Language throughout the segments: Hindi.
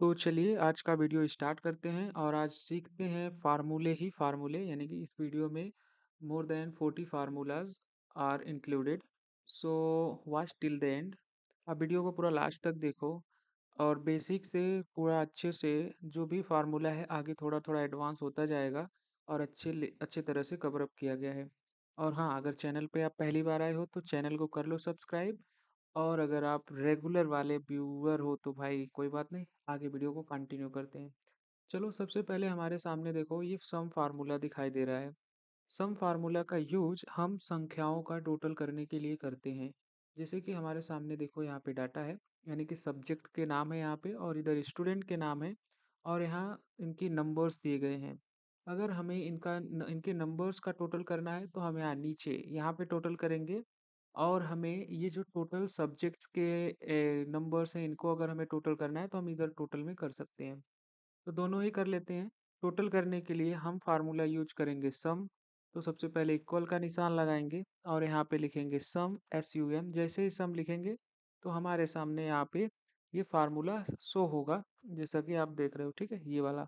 तो चलिए आज का वीडियो स्टार्ट करते हैं और आज सीखते हैं फार्मूले ही फार्मूले यानी कि इस वीडियो में more than 40 formulas are included. So watch till the end. आप वीडियो को पूरा लास्ट तक देखो और बेसिक से पूरा अच्छे से जो भी फार्मूला है आगे थोड़ा थोड़ा एडवांस होता जाएगा और अच्छे तरह से कवर अप किया गया है। और हाँ, अगर चैनल पे आप पहली बार आए हो तो चैनल को कर लो सब्सक्राइब। और अगर आप रेगुलर वाले व्यूअर हो तो भाई कोई बात नहीं, आगे वीडियो को कंटिन्यू करते हैं। चलो सबसे पहले हमारे सामने देखो ये सम फार्मूला दिखाई दे रहा है। सम फार्मूला का यूज हम संख्याओं का टोटल करने के लिए करते हैं। जैसे कि हमारे सामने देखो यहाँ पे डाटा है, यानी कि सब्जेक्ट के नाम है यहाँ पे और इधर स्टूडेंट के नाम है और यहाँ इनकी नंबर्स दिए गए हैं। अगर हमें इनके नंबर्स का टोटल करना है तो हम यहाँ नीचे यहाँ पे टोटल करेंगे। और हमें ये जो टोटल सब्जेक्ट्स के नंबर्स हैं इनको अगर हमें टोटल करना है तो हम इधर टोटल में कर सकते हैं। तो दोनों ही कर लेते हैं। टोटल करने के लिए हम फार्मूला यूज करेंगे सम। तो सबसे पहले इक्वल का निशान लगाएंगे और यहाँ पे लिखेंगे सम SUM। जैसे ही सम लिखेंगे तो हमारे सामने यहाँ पे ये फार्मूला शो होगा, जैसा कि आप देख रहे हो। ठीक है, ये वाला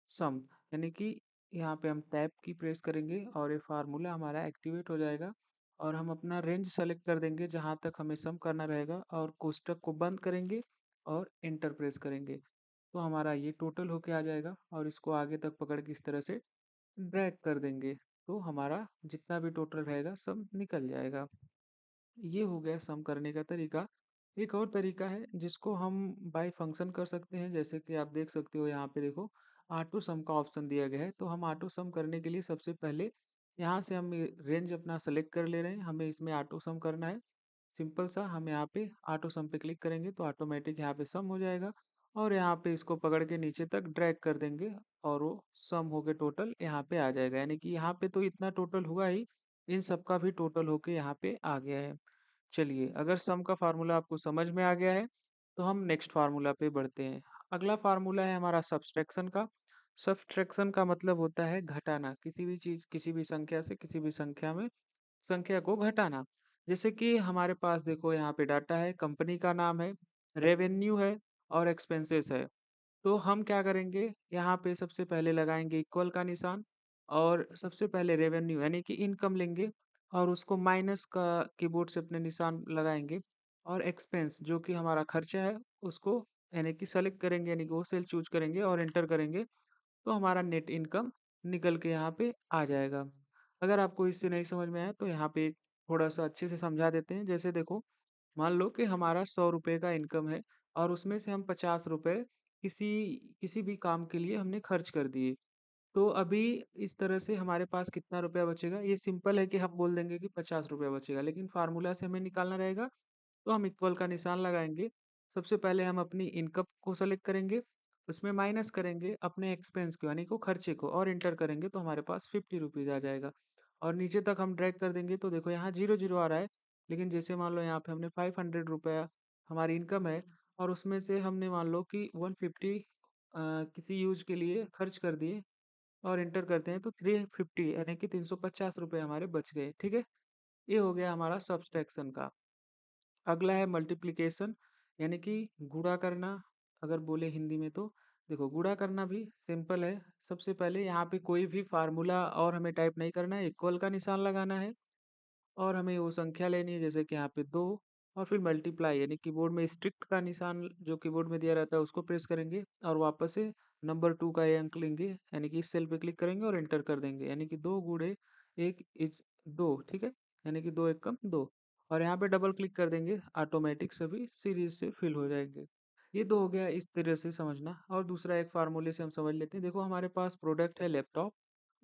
सम, यानी कि यहाँ पे हम टैब की प्रेस करेंगे और ये फार्मूला हमारा एक्टिवेट हो जाएगा। और हम अपना रेंज सेलेक्ट कर देंगे जहाँ तक हमें सम करना रहेगा और कोष्टक को बंद करेंगे और एंटर प्रेस करेंगे। तो हमारा ये टोटल होके आ जाएगा और इसको आगे तक पकड़ के इस तरह से ड्रैग कर देंगे तो हमारा जितना भी टोटल रहेगा सब निकल जाएगा। ये हो गया सम करने का तरीका। एक और तरीका है जिसको हम बाय फंक्शन कर सकते हैं, जैसे कि आप देख सकते हो यहाँ पे देखो ऑटो सम का ऑप्शन दिया गया है। तो हम ऑटो सम करने के लिए सबसे पहले यहाँ से हम रेंज अपना सेलेक्ट कर ले रहे हैं, हमें इसमें ऑटो सम करना है। सिंपल सा हम यहाँ पे ऑटो सम पे क्लिक करेंगे तो ऑटोमेटिक यहाँ पे सम हो जाएगा और यहाँ पे इसको पकड़ के नीचे तक ड्रैग कर देंगे और वो सम हो के टोटल यहाँ पे आ जाएगा। यानी कि यहाँ पे तो इतना टोटल हुआ ही, इन सब का भी टोटल होके यहाँ पे आ गया है। चलिए, अगर सम का फार्मूला आपको समझ में आ गया है तो हम नेक्स्ट फार्मूला पे बढ़ते हैं। अगला फार्मूला है हमारा सब्सट्रैक्शन का। सब्सट्रैक्शन का मतलब होता है घटाना, किसी भी चीज किसी भी संख्या से किसी भी संख्या में संख्या को घटाना। जैसे कि हमारे पास देखो यहाँ पे डाटा है, कंपनी का नाम है, रेवेन्यू है और एक्सपेंसेस है। तो हम क्या करेंगे, यहाँ पे सबसे पहले लगाएंगे इक्वल का निशान और सबसे पहले रेवेन्यू यानी कि इनकम लेंगे और उसको माइनस का कीबोर्ड से अपने निशान लगाएंगे। और एक्सपेंस जो कि हमारा खर्चा है उसको यानी कि सेलेक्ट करेंगे, यानी कि वो सेल चूज करेंगे और एंटर करेंगे तो हमारा नेट इनकम निकल के यहाँ पे आ जाएगा। अगर आपको इससे नहीं समझ में आया तो यहाँ पे थोड़ा सा अच्छे से समझा देते हैं। जैसे देखो, मान लो कि हमारा 100 रुपये का इनकम है और उसमें से हम 50 रुपये किसी किसी भी काम के लिए हमने खर्च कर दिए। तो अभी इस तरह से हमारे पास कितना रुपया बचेगा, ये सिंपल है कि हम बोल देंगे कि 50 रुपया बचेगा, लेकिन फार्मूला से हमें निकालना रहेगा। तो हम इक्वल का निशान लगाएंगे। सबसे पहले हम अपनी इनकम को सेलेक्ट करेंगे, उसमें माइनस करेंगे अपने एक्सपेंस को यानी को खर्चे को और इंटर करेंगे तो हमारे पास 50 रुपीज़ आ जाएगा। और नीचे तक हम ड्रैग कर देंगे तो देखो यहाँ जीरो जीरो आ रहा है। लेकिन जैसे मान लो यहाँ पे हमने 500 रुपया हमारी इनकम है और उसमें से हमने मान लो कि 150 किसी यूज के लिए खर्च कर दिए और इंटर करते हैं तो 350 यानी कि 350 रुपये हमारे बच गए। ठीक है, ये हो गया हमारा सब्सट्रैक्शन का। अगला है मल्टीप्लिकेशन, यानी कि गुणा करना। अगर बोले हिंदी में तो देखो गुणा करना भी सिंपल है। सबसे पहले यहाँ पे कोई भी फार्मूला और हमें टाइप नहीं करना है, इक्वल का निशान लगाना है और हमें वो संख्या लेनी है जैसे कि यहाँ पे 2 और फिर मल्टीप्लाई यानी कीबोर्ड में स्ट्रिक्ट का निशान जो कीबोर्ड में दिया रहता है उसको प्रेस करेंगे और वापस से नंबर 2 का ये अंक लेंगे यानी कि इस सेल पे क्लिक करेंगे और एंटर कर देंगे, यानी कि 2 गुणे 1 इज 2। ठीक है, यानी कि 2 1 कम 2 और यहाँ पे डबल क्लिक कर देंगे, ऑटोमेटिक सभी सीरीज से फिल हो जाएंगे। ये तो हो गया इस तरह से समझना। और दूसरा एक फार्मूले से हम समझ लेते हैं। देखो हमारे पास प्रोडक्ट है लैपटॉप,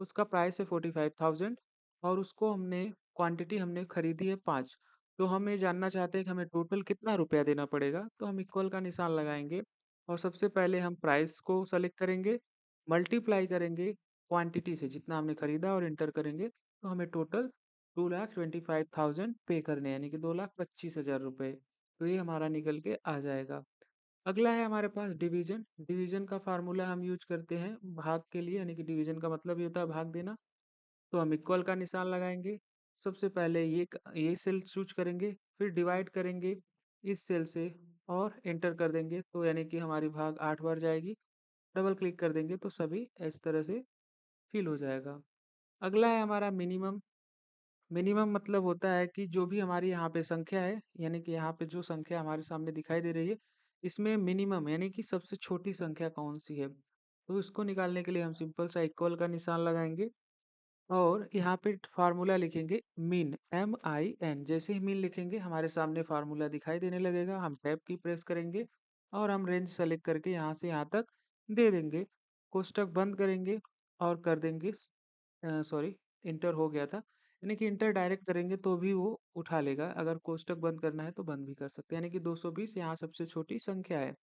उसका प्राइस है 45,000 और उसको हमने क्वांटिटी हमने खरीदी है 5। तो हम ये जानना चाहते हैं कि हमें टोटल कितना रुपया देना पड़ेगा। तो हम इक्वल का निशान लगाएंगे और सबसे पहले हम प्राइस को सेलेक्ट करेंगे, मल्टीप्लाई करेंगे क्वांटिटी से जितना हमने खरीदा और इंटर करेंगे तो हमें टोटल 2,25,000 पे करने हैं, यानी कि 2,25,000 रुपये। तो ये हमारा निकल के आ जाएगा। अगला है हमारे पास डिवीजन। डिवीजन का फार्मूला हम यूज करते हैं भाग के लिए, यानी कि डिवीजन का मतलब ये होता है भाग देना। तो हम इक्वल का निशान लगाएंगे, सबसे पहले ये सेल चूज करेंगे, फिर डिवाइड करेंगे इस सेल से और एंटर कर देंगे तो यानी कि हमारी भाग 8 बार जाएगी। डबल क्लिक कर देंगे तो सभी इस तरह से फिल हो जाएगा। अगला है हमारा मिनिमम। मिनिमम मतलब होता है कि जो भी हमारी यहाँ पे संख्या है, यानी कि यहाँ पे जो संख्या हमारे सामने दिखाई दे रही है, इसमें मिनिमम यानी कि सबसे छोटी संख्या कौन सी है। तो इसको निकालने के लिए हम सिंपल सा इक्वल का निशान लगाएंगे और यहाँ पे फार्मूला लिखेंगे मीन, MIN। जैसे ही मीन लिखेंगे हमारे सामने फार्मूला दिखाई देने लगेगा। हम टैब की प्रेस करेंगे और हम रेंज सेलेक्ट करके यहाँ से यहाँ तक दे देंगे। कोष्टक बंद करेंगे और कर देंगे, सॉरी, इंटर हो गया था, यानी कि इंटर डायरेक्ट करेंगे तो भी वो उठा लेगा। अगर कोष्टक बंद करना है तो बंद भी कर सकते हैं, यानी कि 220 यहाँ सबसे छोटी संख्या है।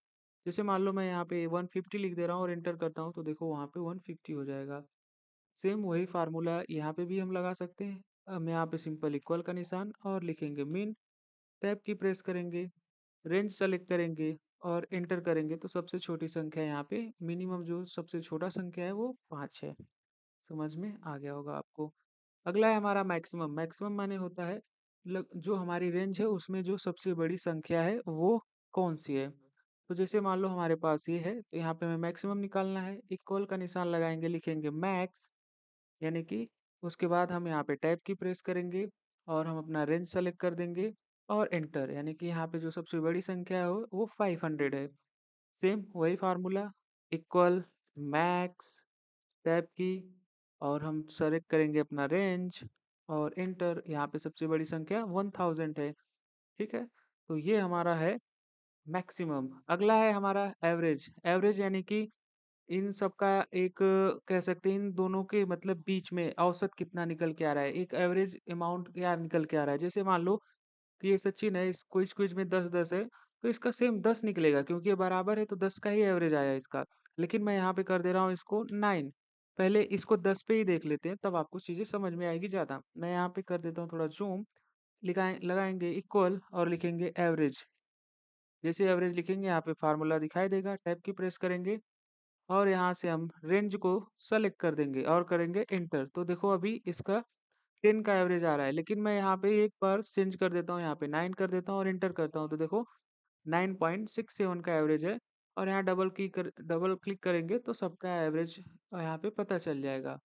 जैसे मान लो मैं यहाँ पे 150 लिख दे रहा हूँ और इंटर करता हूँ तो देखो वहाँ पे 150 हो जाएगा। सेम वही फार्मूला यहाँ पे भी हम लगा सकते हैं। हम यहाँ पे सिंपल इक्वल का निशान और लिखेंगे मीन, टैब की प्रेस करेंगे, रेंज सेलेक्ट करेंगे और एंटर करेंगे तो सबसे छोटी संख्या यहाँ पे मिनिमम जो सबसे छोटा संख्या है वो 5 है। समझ में आ गया होगा आपको। अगला है हमारा मैक्सिमम। मैक्सिमम माने होता है जो हमारी रेंज है उसमें जो सबसे बड़ी संख्या है वो कौन सी है। तो जैसे मान लो हमारे पास ये है तो यहाँ पे हमें मैक्सिमम निकालना है। इक्वल का निशान लगाएंगे, लिखेंगे मैक्स, यानी कि उसके बाद हम यहाँ पे टैब की प्रेस करेंगे और हम अपना रेंज सेलेक्ट कर देंगे और एंटर, यानी कि यहाँ पे जो सबसे बड़ी संख्या है वो 500 है। सेम वही फार्मूला, इक्वल, मैक्स, टैब की और हम सेलेक्ट करेंगे अपना रेंज और एंटर। यहाँ पे सबसे बड़ी संख्या 1000 है। ठीक है, तो ये हमारा है मैक्सिमम। अगला है हमारा एवरेज। एवरेज यानी कि इन सब का एक कह सकते हैं इन दोनों के मतलब बीच में औसत कितना निकल के आ रहा है, एक एवरेज अमाउंट क्या निकल के आ रहा है। जैसे मान लो कि ये सचिन है, इस क्विज क्विज में 10-10 है तो इसका सेम 10 निकलेगा क्योंकि ये बराबर है तो 10 का ही एवरेज आया इसका। लेकिन मैं यहाँ पे कर दे रहा हूँ इसको 9। पहले इसको 10 पे ही देख लेते हैं तब आपको चीजें समझ में आएगी ज्यादा। मैं यहाँ पे कर देता हूँ थोड़ा जूम, लगाएंगे इक्वल और लिखेंगे एवरेज। जैसे एवरेज लिखेंगे यहाँ पे फार्मूला दिखाई देगा, टैब की प्रेस करेंगे और यहाँ से हम रेंज को सेलेक्ट कर देंगे और करेंगे एंटर। तो देखो अभी इसका 10 का एवरेज आ रहा है, लेकिन मैं यहाँ पे एक बार चेंज कर देता हूँ, यहाँ पे 9 कर देता हूँ और एंटर करता हूँ तो देखो 9.67 का एवरेज है। और यहाँ डबल क्लिक करेंगे तो सबका एवरेज यहाँ पे पता चल जाएगा।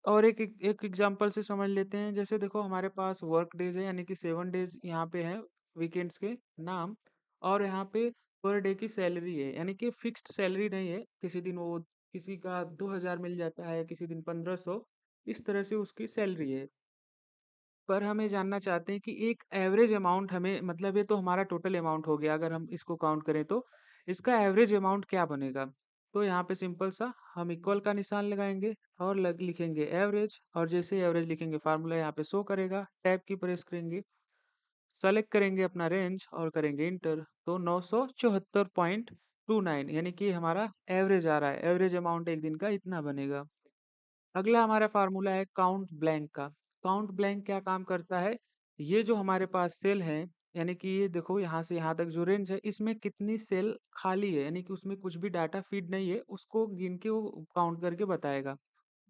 और एक एग्जांपल से समझ लेते हैं। जैसे देखो हमारे पास वर्क डेज है, यानी कि 7 डेज यहाँ पे है वीकेंड्स के नाम। और यहाँ पे पर डे की सैलरी है, यानी कि फिक्स्ड सैलरी नहीं है। किसी दिन वो किसी का 2000 मिल जाता है, किसी दिन 1500, इस तरह से उसकी सैलरी है। पर हमें जानना चाहते हैं कि एक एवरेज अमाउंट हमें, मतलब ये तो हमारा टोटल अमाउंट हो गया, अगर हम इसको काउंट करें तो इसका एवरेज अमाउंट क्या बनेगा। तो यहाँ पे सिंपल सा हम इक्वल का निशान लगाएंगे और लिखेंगे एवरेज और जैसे एवरेज लिखेंगे फार्मूला यहाँ पे शो करेगा। टैब की प्रेस करेंगे, सेलेक्ट करेंगे अपना रेंज और करेंगे इंटर तो 974.29, यानी कि हमारा एवरेज आ रहा है। एवरेज अमाउंट एक दिन का इतना बनेगा। अगला हमारा फार्मूला है काउंट ब्लैंक का। काउंट ब्लैंक क्या काम करता है, ये जो हमारे पास सेल है, यानी कि ये देखो यहाँ से यहाँ तक जो रेंज है इसमें कितनी सेल खाली है, यानी कि उसमें कुछ भी डाटा फीड नहीं है, उसको गिन के वो काउंट करके बताएगा।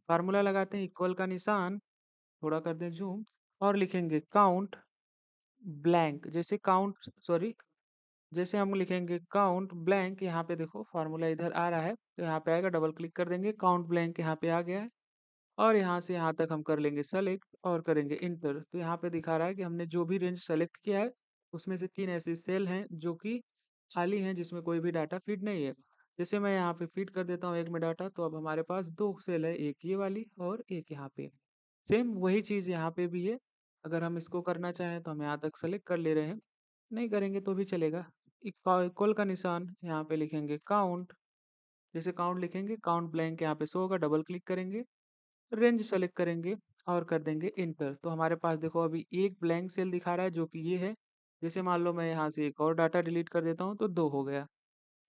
फार्मूला लगाते हैं इक्वल का निशान, थोड़ा कर दें जूम और लिखेंगे काउंट ब्लैंक। जैसे काउंट, सॉरी, जैसे हम लिखेंगे काउंट ब्लैंक, यहाँ पे देखो फार्मूला इधर आ रहा है तो यहाँ पे आएगा, डबल क्लिक कर देंगे, काउंट ब्लैंक यहाँ पे आ गया है। और यहाँ से यहाँ तक हम कर लेंगे सेलेक्ट और करेंगे इंटर। तो यहाँ पे दिखा रहा है कि हमने जो भी रेंज सेलेक्ट किया है उसमें से 3 ऐसी सेल हैं जो कि खाली हैं, जिसमें कोई भी डाटा फीड नहीं है। जैसे मैं यहाँ पे फीड कर देता हूँ एक में डाटा तो अब हमारे पास 2 सेल है, एक ये वाली और एक यहाँ पे। सेम वही चीज़ यहाँ पे भी है। अगर हम इसको करना चाहें तो हम यहाँ तक सेलेक्ट कर ले रहे हैं, नहीं करेंगे तो भी चलेगा। इक्वल का निशान यहाँ पे लिखेंगे काउंट, जैसे काउंट लिखेंगे काउंट ब्लैंक यहाँ पे शो होगा, डबल क्लिक करेंगे, रेंज सेलेक्ट करेंगे और कर देंगे इंटर। तो हमारे पास देखो अभी एक ब्लैंक सेल दिखा रहा है जो कि ये है। जैसे मान लो मैं यहाँ से एक और डाटा डिलीट कर देता हूँ तो 2 हो गया,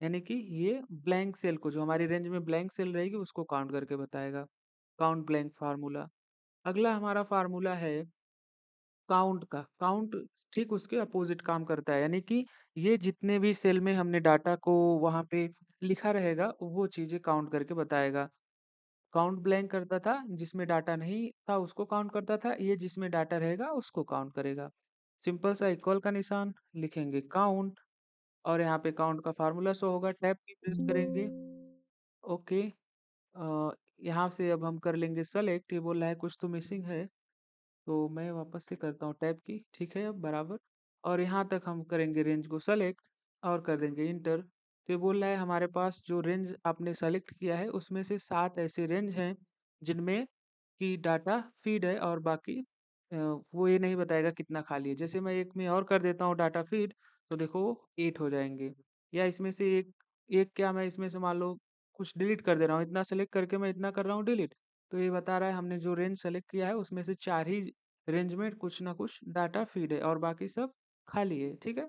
यानी कि ये ब्लैंक सेल को, जो हमारी रेंज में ब्लैंक सेल रहेगी उसको काउंट करके बताएगा। Count blank formula. अगला हमारा फार्मूला है काउंट का। काउंट ठीक उसके अपोजिट काम करता है, यानी कि ये जितने भी सेल में हमने डाटा को वहां पे लिखा रहेगा वो चीजें काउंट करके बताएगा। काउंट ब्लैंक करता था जिसमें डाटा नहीं था उसको काउंट करता था, ये जिसमें डाटा रहेगा उसको काउंट करेगा। सिंपल सा इक्वल का निशान, लिखेंगे काउंट और यहाँ पे काउंट का फार्मूला शो होगा। टैब की प्रेस करेंगे। ओके। यहाँ से अब हम कर लेंगे सेलेक्ट। ये बोल रहा है कुछ तो मिसिंग है, तो मैं वापस से करता हूँ टैब की। ठीक है, अब बराबर। और यहाँ तक हम करेंगे रेंज को सेलेक्ट और कर देंगे इंटर। तो ये बोल रहा है हमारे पास जो रेंज आपने सेलेक्ट किया है उसमें से 7 ऐसे रेंज हैं जिनमें कि डाटा फीड है, और बाकी वो ये नहीं बताएगा कितना खाली है। जैसे मैं एक में और कर देता हूँ डाटा फीड, तो देखो 8 हो जाएंगे। या इसमें से एक एक क्या, मैं इसमें से मान लो कुछ डिलीट कर दे रहा हूँ, इतना सेलेक्ट करके मैं इतना कर रहा हूँ डिलीट, तो ये बता रहा है हमने जो रेंज सेलेक्ट किया है उसमें से 4 ही रेंज में कुछ ना कुछ डाटा फीड है और बाकी सब खाली है। ठीक है,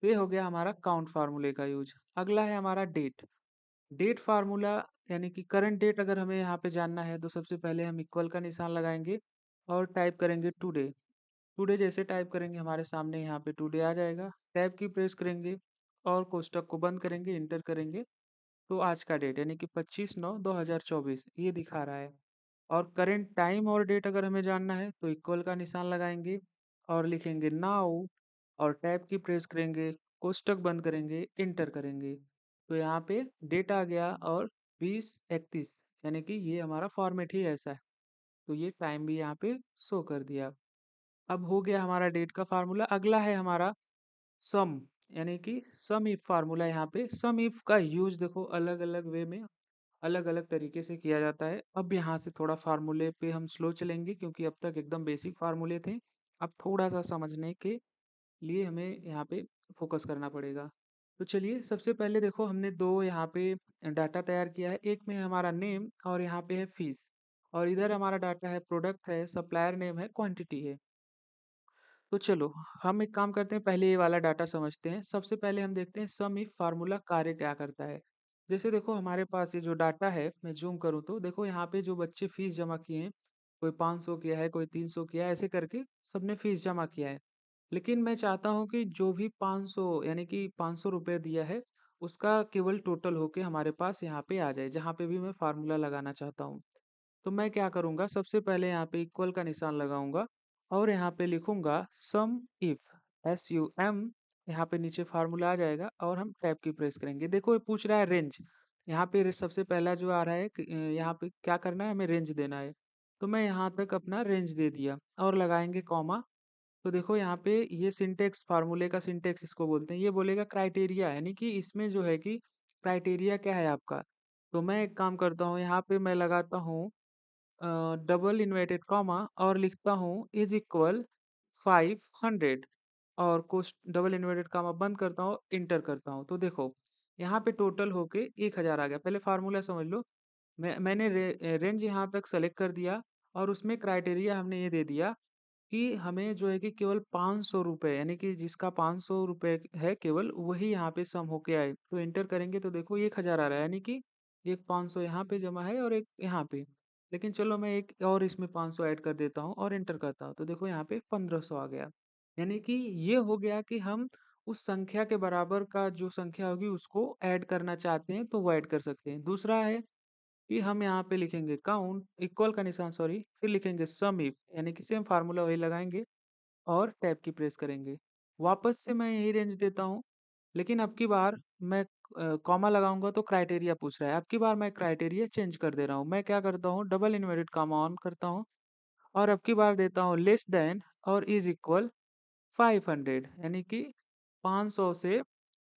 तो ये हो गया हमारा काउंट फार्मूले का यूज। अगला है हमारा डेट। डेट फार्मूला यानी कि करंट डेट अगर हमें यहाँ पे जानना है तो सबसे पहले हम इक्वल का निशान लगाएंगे और टाइप करेंगे टुडे। टुडे जैसे टाइप करेंगे हमारे सामने यहाँ पे टुडे आ जाएगा। टैब की प्रेस करेंगे और कोष्टक को बंद करेंगे, इंटर करेंगे, तो आज का डेट यानी कि 25/9/2024 ये दिखा रहा है। और करंट टाइम और डेट अगर हमें जानना है तो इक्वल का निशान लगाएंगे और लिखेंगे नाउ और टैब की प्रेस करेंगे, कोष्टक बंद करेंगे, इंटर करेंगे, तो यहाँ पे डेट आ गया और 20:31 यानी कि ये हमारा फॉर्मेट ही ऐसा है। तो ये टाइम भी यहाँ पे शो कर दिया। अब हो गया हमारा डेट का फार्मूला। अगला है हमारा सम, यानी कि सम इफ फार्मूला। यहाँ पे सम इफ का यूज देखो अलग अलग वे में अलग अलग तरीके से किया जाता है। अब यहाँ से थोड़ा फार्मूले पे हम स्लो चलेंगे क्योंकि अब तक एकदम बेसिक फार्मूले थे। अब थोड़ा सा समझने के लिए हमें यहाँ पे फोकस करना पड़ेगा। तो चलिए, सबसे पहले देखो हमने दो यहाँ पे डाटा तैयार किया है। एक में है हमारा नेम और यहाँ पे है फीस, और इधर हमारा डाटा है प्रोडक्ट है, सप्लायर नेम है, क्वांटिटी है। तो चलो हम एक काम करते हैं, पहले ये वाला डाटा समझते हैं। सबसे पहले हम देखते हैं सम इफ फार्मूला कार्य क्या करता है। जैसे देखो हमारे पास ये जो डाटा है, मैं जूम करूँ तो देखो यहाँ पे जो बच्चे फीस जमा किए हैं, कोई 500 किया है, कोई 300 किया है, ऐसे करके सबने फीस जमा किया है। लेकिन मैं चाहता हूँ कि जो भी 500 यानी कि 500 रुपये दिया है उसका केवल टोटल होके हमारे पास यहाँ पे आ जाए, जहाँ पे भी मैं फार्मूला लगाना चाहता हूँ। तो मैं क्या करूँगा, सबसे पहले यहाँ पे इक्वल का निशान लगाऊंगा और यहाँ पे लिखूंगा सम इफ, SUM। यहाँ पे नीचे फार्मूला आ जाएगा और हम टैब की प्रेस करेंगे। देखो ये पूछ रहा है रेंज। यहाँ पे सबसे पहला जो आ रहा है यहाँ पे क्या करना है, हमें रेंज देना है। तो मैं यहाँ तक अपना रेंज दे दिया और लगाएंगे कॉमा। तो देखो यहाँ पे ये सिंटेक्स, फार्मूले का सिंटेक्स इसको बोलते हैं। ये बोलेगा क्राइटेरिया, यानी कि इसमें जो है कि क्राइटेरिया क्या है आपका। तो मैं एक काम करता हूँ, यहाँ पे मैं लगाता हूँ डबल इन्वर्टेड कॉमा और लिखता हूँ इज इक्वल 500, और कोस्ट डबल इन्वर्टेड कॉमा बंद करता हूँ, इंटर करता हूँ। तो देखो यहाँ पे टोटल होके 1000 आ गया। पहले फार्मूला समझ लो। मैंने रेंज यहाँ तक सेलेक्ट कर दिया और उसमें क्राइटेरिया हमने ये दे दिया कि हमें जो है कि केवल 500 रुपये, यानी कि जिसका 500 रुपये है केवल वही यहाँ पे सम होके आए। तो इंटर करेंगे तो देखो 1000 आ रहा है, यानी कि एक 500 यहाँ पे जमा है और एक यहाँ पे। लेकिन चलो मैं एक और इसमें 500 ऐड कर देता हूँ और इंटर करता हूँ, तो देखो यहाँ पे 1500 आ गया। यानी कि ये हो गया कि हम उस संख्या के बराबर का जो संख्या होगी उसको ऐड करना चाहते हैं तो वो ऐड कर सकते हैं। दूसरा है कि हम यहाँ पे लिखेंगे काउंट, इक्वल का निशान सॉरी, फिर लिखेंगे सम इफ, यानी कि सेम फार्मूला वही लगाएंगे और टैब की प्रेस करेंगे। वापस से मैं यही रेंज देता हूँ, लेकिन अब की बार मैं कॉमा लगाऊंगा तो क्राइटेरिया पूछ रहा है। अब की बार मैं क्राइटेरिया चेंज कर दे रहा हूँ। मैं क्या करता हूँ, डबल इन्वर्टेड कॉमा ऑन करता हूँ और अब की बार देता हूँ लेस देन और इज इक्वल 500, यानी कि 500 से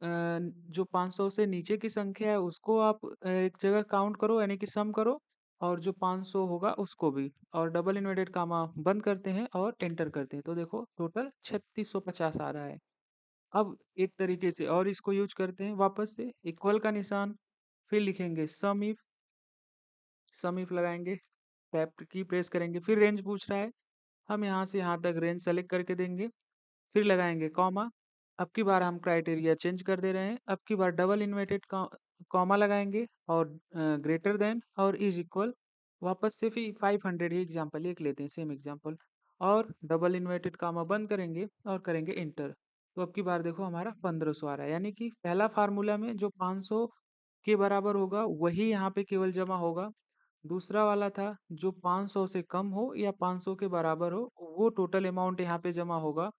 जो 500 से नीचे की संख्या है उसको आप एक जगह काउंट करो, यानी कि सम करो, और जो 500 होगा उसको भी, और डबल इन्वर्टेड कामा बंद करते हैं और एंटर करते हैं। तो देखो टोटल 3650 आ रहा है। अब एक तरीके से और इसको यूज करते हैं, वापस से इक्वल का निशान, फिर लिखेंगे सम इफ लगाएंगे, टैब की प्रेस करेंगे, फिर रेंज पूछ रहा है, हम यहाँ से यहाँ तक रेंज सेलेक्ट करके देंगे, फिर लगाएंगे कॉमा। अब की बार हम क्राइटेरिया चेंज कर दे रहे हैं। अब की बार डबल इन्वर्टेड कॉमा लगाएंगे और ग्रेटर देन और इज इक्वल, वापस से फिर 500 ही एग्जांपल एक लेते हैं, सेम एग्जांपल, और डबल इन्वर्टेड कॉमा बंद करेंगे और करेंगे इंटर। तो अब की बार देखो हमारा 1500 आ रहा है, यानी कि पहला फार्मूला में जो 500 के बराबर होगा वही यहाँ पे केवल जमा होगा। दूसरा वाला था जो 500 से कम हो या 500 के बराबर हो वो टोटल अमाउंट यहाँ पे जमा होगा।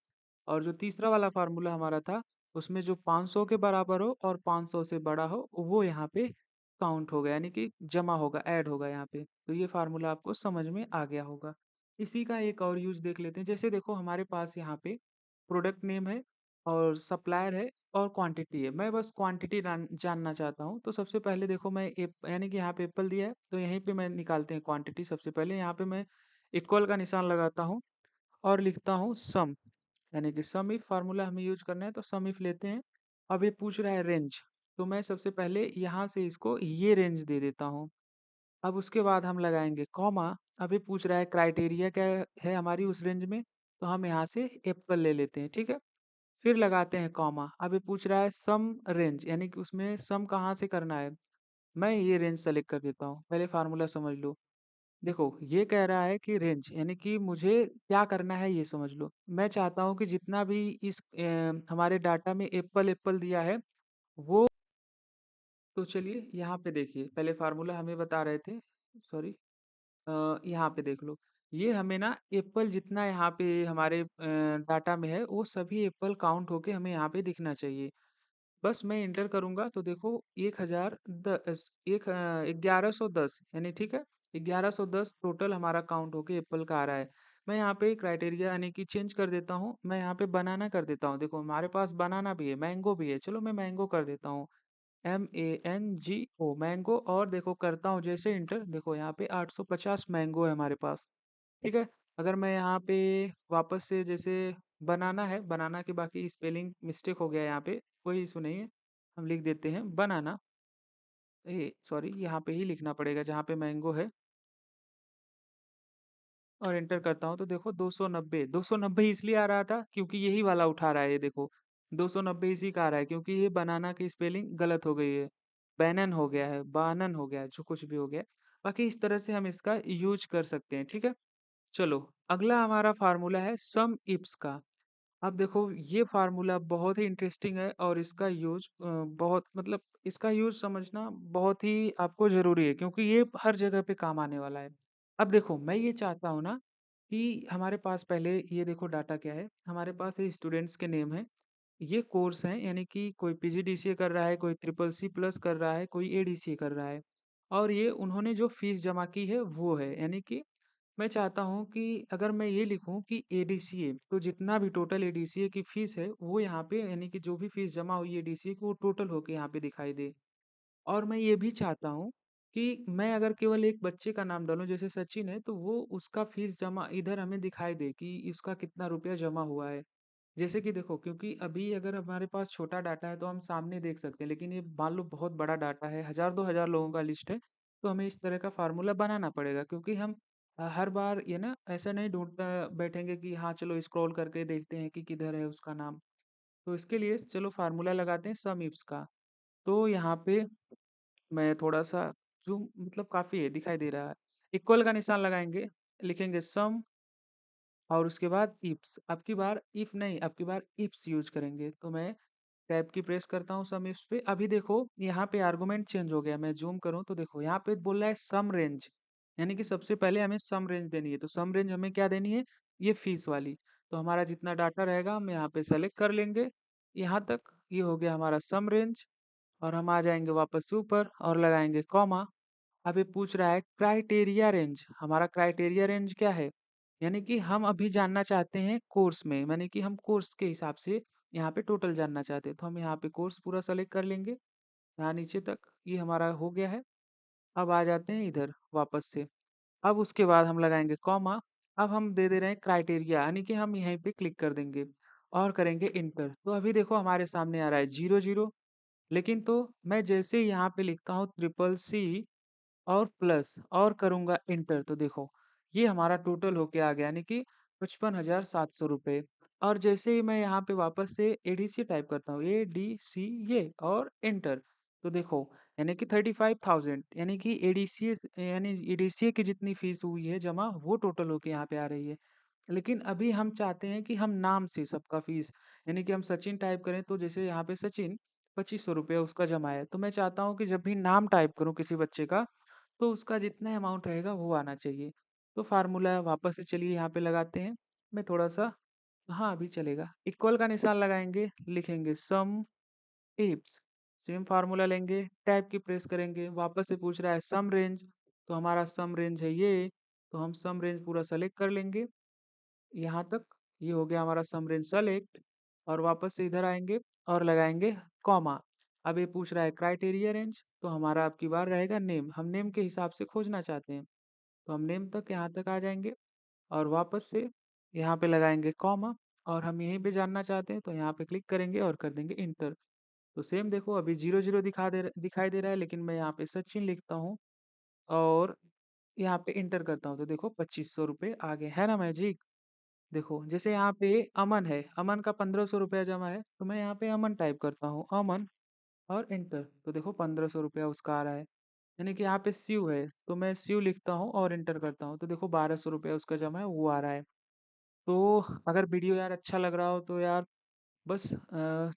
और जो तीसरा वाला फार्मूला हमारा था उसमें जो 500 के बराबर हो और 500 से बड़ा हो, वो यहाँ पे काउंट होगा, यानी कि जमा होगा, ऐड होगा यहाँ पे। तो ये फ़ॉर्मूला आपको समझ में आ गया होगा। इसी का एक और यूज़ देख लेते हैं। जैसे देखो हमारे पास यहाँ पे प्रोडक्ट नेम है और सप्लायर है और क्वांटिटी है। मैं बस क्वांटिटी जानना चाहता हूँ। तो सबसे पहले देखो मैं यानी कि यहाँ पे एप्पल दिया है, तो यहीं पे मैं निकालते हैं क्वांटिटी। सबसे पहले यहाँ पे मैं इक्वल का निशान लगाता हूँ और लिखता हूँ सम, यानी कि सम इफ फार्मूला हमें यूज करना है, तो सम इफ लेते हैं। अब ये पूछ रहा है रेंज, तो मैं सबसे पहले यहाँ से इसको ये रेंज दे देता हूँ। अब उसके बाद हम लगाएंगे कॉमा। अब ये पूछ रहा है क्राइटेरिया क्या है हमारी उस रेंज में, तो हम यहाँ से एप्पल ले लेते हैं, ठीक है। फिर लगाते हैं कॉमा। अब ये पूछ रहा है सम रेंज, यानी कि उसमें सम कहाँ से करना है, मैं ये रेंज सेलेक्ट कर देता हूँ। पहले फार्मूला समझ लो। देखो ये कह रहा है कि रेंज, यानी कि मुझे क्या करना है ये समझ लो। मैं चाहता हूँ कि जितना भी इस हमारे डाटा में एप्पल एप्पल दिया है वो, तो चलिए यहाँ पे देखिए, पहले फार्मूला हमें बता रहे थे, सॉरी, यहाँ पे देख लो। ये हमें ना एप्पल जितना यहाँ पे हमारे डाटा में है, वो सभी एप्पल काउंट होके हमें यहाँ पे दिखना चाहिए। बस मैं इंटर करूँगा तो देखो 1110, यानी ठीक है, 1110 टोटल हमारा काउंट होके एप्पल का आ रहा है। मैं यहाँ पे क्राइटेरिया यानी कि चेंज कर देता हूँ, मैं यहाँ पे बनाना कर देता हूँ। देखो हमारे पास बनाना भी है, मैंगो भी है, चलो मैं मैंगो कर देता हूँ, MANGO मैंगो। और देखो करता हूँ जैसे इंटर, देखो यहाँ पे 850 मैंगो है हमारे पास, ठीक है। अगर मैं यहाँ पे वापस से जैसे बनाना है, बनाना की बाकी स्पेलिंग मिस्टेक हो गया यहाँ पे, कोई इशू नहीं है, हम लिख देते हैं बनाना। ए सॉरी, यहाँ पे ही लिखना पड़ेगा जहाँ पे मैंगो है, और एंटर करता हूँ तो देखो 290, 290 इसलिए आ रहा था क्योंकि यही वाला उठा रहा है, ये देखो 290 इसी का आ रहा है, क्योंकि ये बनाना की स्पेलिंग गलत हो गई है, बैनन हो गया है, बानन हो गया है, जो कुछ भी हो गया है। बाकी इस तरह से हम इसका यूज कर सकते हैं, ठीक है। चलो अगला हमारा फार्मूला है सम इप्स का। अब देखो ये फार्मूला बहुत ही इंटरेस्टिंग है और इसका यूज बहुत, मतलब इसका यूज समझना बहुत ही आपको जरूरी है, क्योंकि ये हर जगह पे काम आने वाला है। अब देखो मैं ये चाहता हूँ ना कि हमारे पास पहले ये देखो डाटा क्या है, हमारे पास ये स्टूडेंट्स के नेम है, ये कोर्स हैं, यानी कि कोई PGDCA कर रहा है, कोई CCC+ कर रहा है, कोई ADCA कर रहा है, और ये उन्होंने जो फीस जमा की है वो है, यानी कि मैं चाहता हूँ कि अगर मैं ये लिखूँ कि ADCA, तो जितना भी टोटल ADCA की फीस है वो यहाँ पे, यानी कि जो भी फीस जमा हुई है ADCA की, वो टोटल होके यहाँ पे दिखाई दे। और मैं ये भी चाहता हूँ कि मैं अगर केवल एक बच्चे का नाम डालूँ, जैसे सचिन है, तो वो उसका फीस जमा इधर हमें दिखाई दे कि इसका कितना रुपया जमा हुआ है। जैसे कि देखो, क्योंकि अभी अगर हमारे पास छोटा डाटा है तो हम सामने देख सकते हैं, लेकिन ये मान लो बहुत बड़ा डाटा है, 1000-2000 लोगों का लिस्ट है, तो हमें इस तरह का फार्मूला बनाना पड़ेगा, क्योंकि हम हर बार ये ना ऐसा नहीं ढूंढता बैठेंगे कि हाँ चलो स्क्रॉल करके देखते हैं कि किधर है उसका नाम। तो इसके लिए चलो फार्मूला लगाते हैं सम इप्स का। तो यहाँ पे मैं थोड़ा-सा ज़ूम, मतलब काफ़ी है, दिखाई दे रहा है। इक्वल का निशान लगाएँगे, लिखेंगे सम और उसके बाद इप्स। अब की बार इफ नहीं, अब की बार इप्स यूज़ करेंगे। तो मैं टैब की प्रेस करता हूँ सम इप्स पे। अभी देखो यहाँ पे आर्गुमेंट चेंज हो गया। मैं ज़ूम करूँ तो देखो यहाँ पे बोल रहा है सम रेंज, यानी कि सबसे पहले हमें सम रेंज देनी है। तो सम रेंज हमें क्या देनी है? ये फीस वाली। तो हमारा जितना डाटा रहेगा हम यहाँ पे सेलेक्ट कर लेंगे। यहाँ तक ये हो गया हमारा सम रेंज, और हम आ जाएँगे वापस से ऊपर और लगाएँगे कॉमा। अब ये पूछ रहा है क्राइटेरिया रेंज। हमारा क्राइटेरिया रेंज क्या है? यानी कि हम अभी जानना चाहते हैं कोर्स में, यानी कि हम कोर्स के हिसाब से यहाँ पे टोटल जानना चाहते हैं। तो हम यहाँ पे कोर्स पूरा सेलेक्ट कर लेंगे। यहाँ नीचे तक ये हमारा हो गया है। अब आ जाते हैं इधर वापस से। अब उसके बाद हम लगाएँगे कॉमा। अब हम दे दे रहे हैं क्राइटेरिया, यानी कि हम यहीं पे क्लिक कर देंगे और करेंगे इंटर। तो अभी देखो हमारे सामने आ रहा है 00, लेकिन तो मैं जैसे ही यहाँ पे लिखता हूँ ट्रिपल सी और प्लस और करूँगा इंटर, तो देखो ये हमारा टोटल होके आ गया, यानी कि 55,700 रुपये। और जैसे ही मैं यहाँ पे वापस से ADC टाइप करता हूँ, ADCA और इंटर, तो देखो यानी कि 35,000, यानी कि ADCA की जितनी फीस हुई है जमा, वो टोटल होके यहाँ पे आ रही है। लेकिन अभी हम चाहते हैं कि हम नाम से सबका फीस, यानी कि हम सचिन टाइप करें तो जैसे यहाँ पे सचिन 2500 रुपये उसका जमा है, तो मैं चाहता हूँ कि जब भी नाम टाइप करूँ किसी बच्चे का, तो उसका जितना अमाउंट रहेगा वो आना चाहिए। तो फार्मूला वापस से चलिए यहाँ पे लगाते हैं। मैं थोड़ा सा हाँ, अभी चलेगा। इक्वल का निशान लगाएँगे, लिखेंगे सम इप्स, सेम फार्मूला लेंगे, टैब की प्रेस करेंगे, वापस से पूछ रहा है सम रेंज, तो हमारा सम रेंज है ये, तो हम सम रेंज पूरा सेलेक्ट कर लेंगे। यहाँ तक ये हो गया हमारा सम रेंज सेलेक्ट और वापस से इधर आएँगे और लगाएँगे कॉमा। अब ये पूछ रहा है क्राइटेरिया रेंज, तो हमारा अब की बार रहेगा नेम, हम नेम के हिसाब से खोजना चाहते हैं, तो हम नेम तक यहाँ तक आ जाएँगे और वापस से यहाँ पे लगाएँगे कॉमा और हम यहीं पे जानना चाहते हैं, तो यहाँ पे क्लिक करेंगे और कर देंगे इंटर। तो सेम देखो अभी 0-0 दिखाई दे रहा है, लेकिन मैं यहाँ पे सचिन लिखता हूँ और यहाँ पे इंटर करता हूँ, तो देखो 2500 रुपए आ गए, है ना मैजिक? देखो जैसे यहाँ पे अमन है, अमन का 1500 रुपया जमा है, तो मैं यहाँ पे अमन टाइप करता हूँ, अमन और एंटर, तो देखो 1500 रुपया उसका आ रहा है। यानी कि यहाँ पे शिव है, तो मैं शिव लिखता हूँ और एंटर करता हूँ, तो देखो 1200 रुपया उसका जमा है, वो आ रहा है। तो अगर वीडियो यार अच्छा लग रहा हो तो यार बस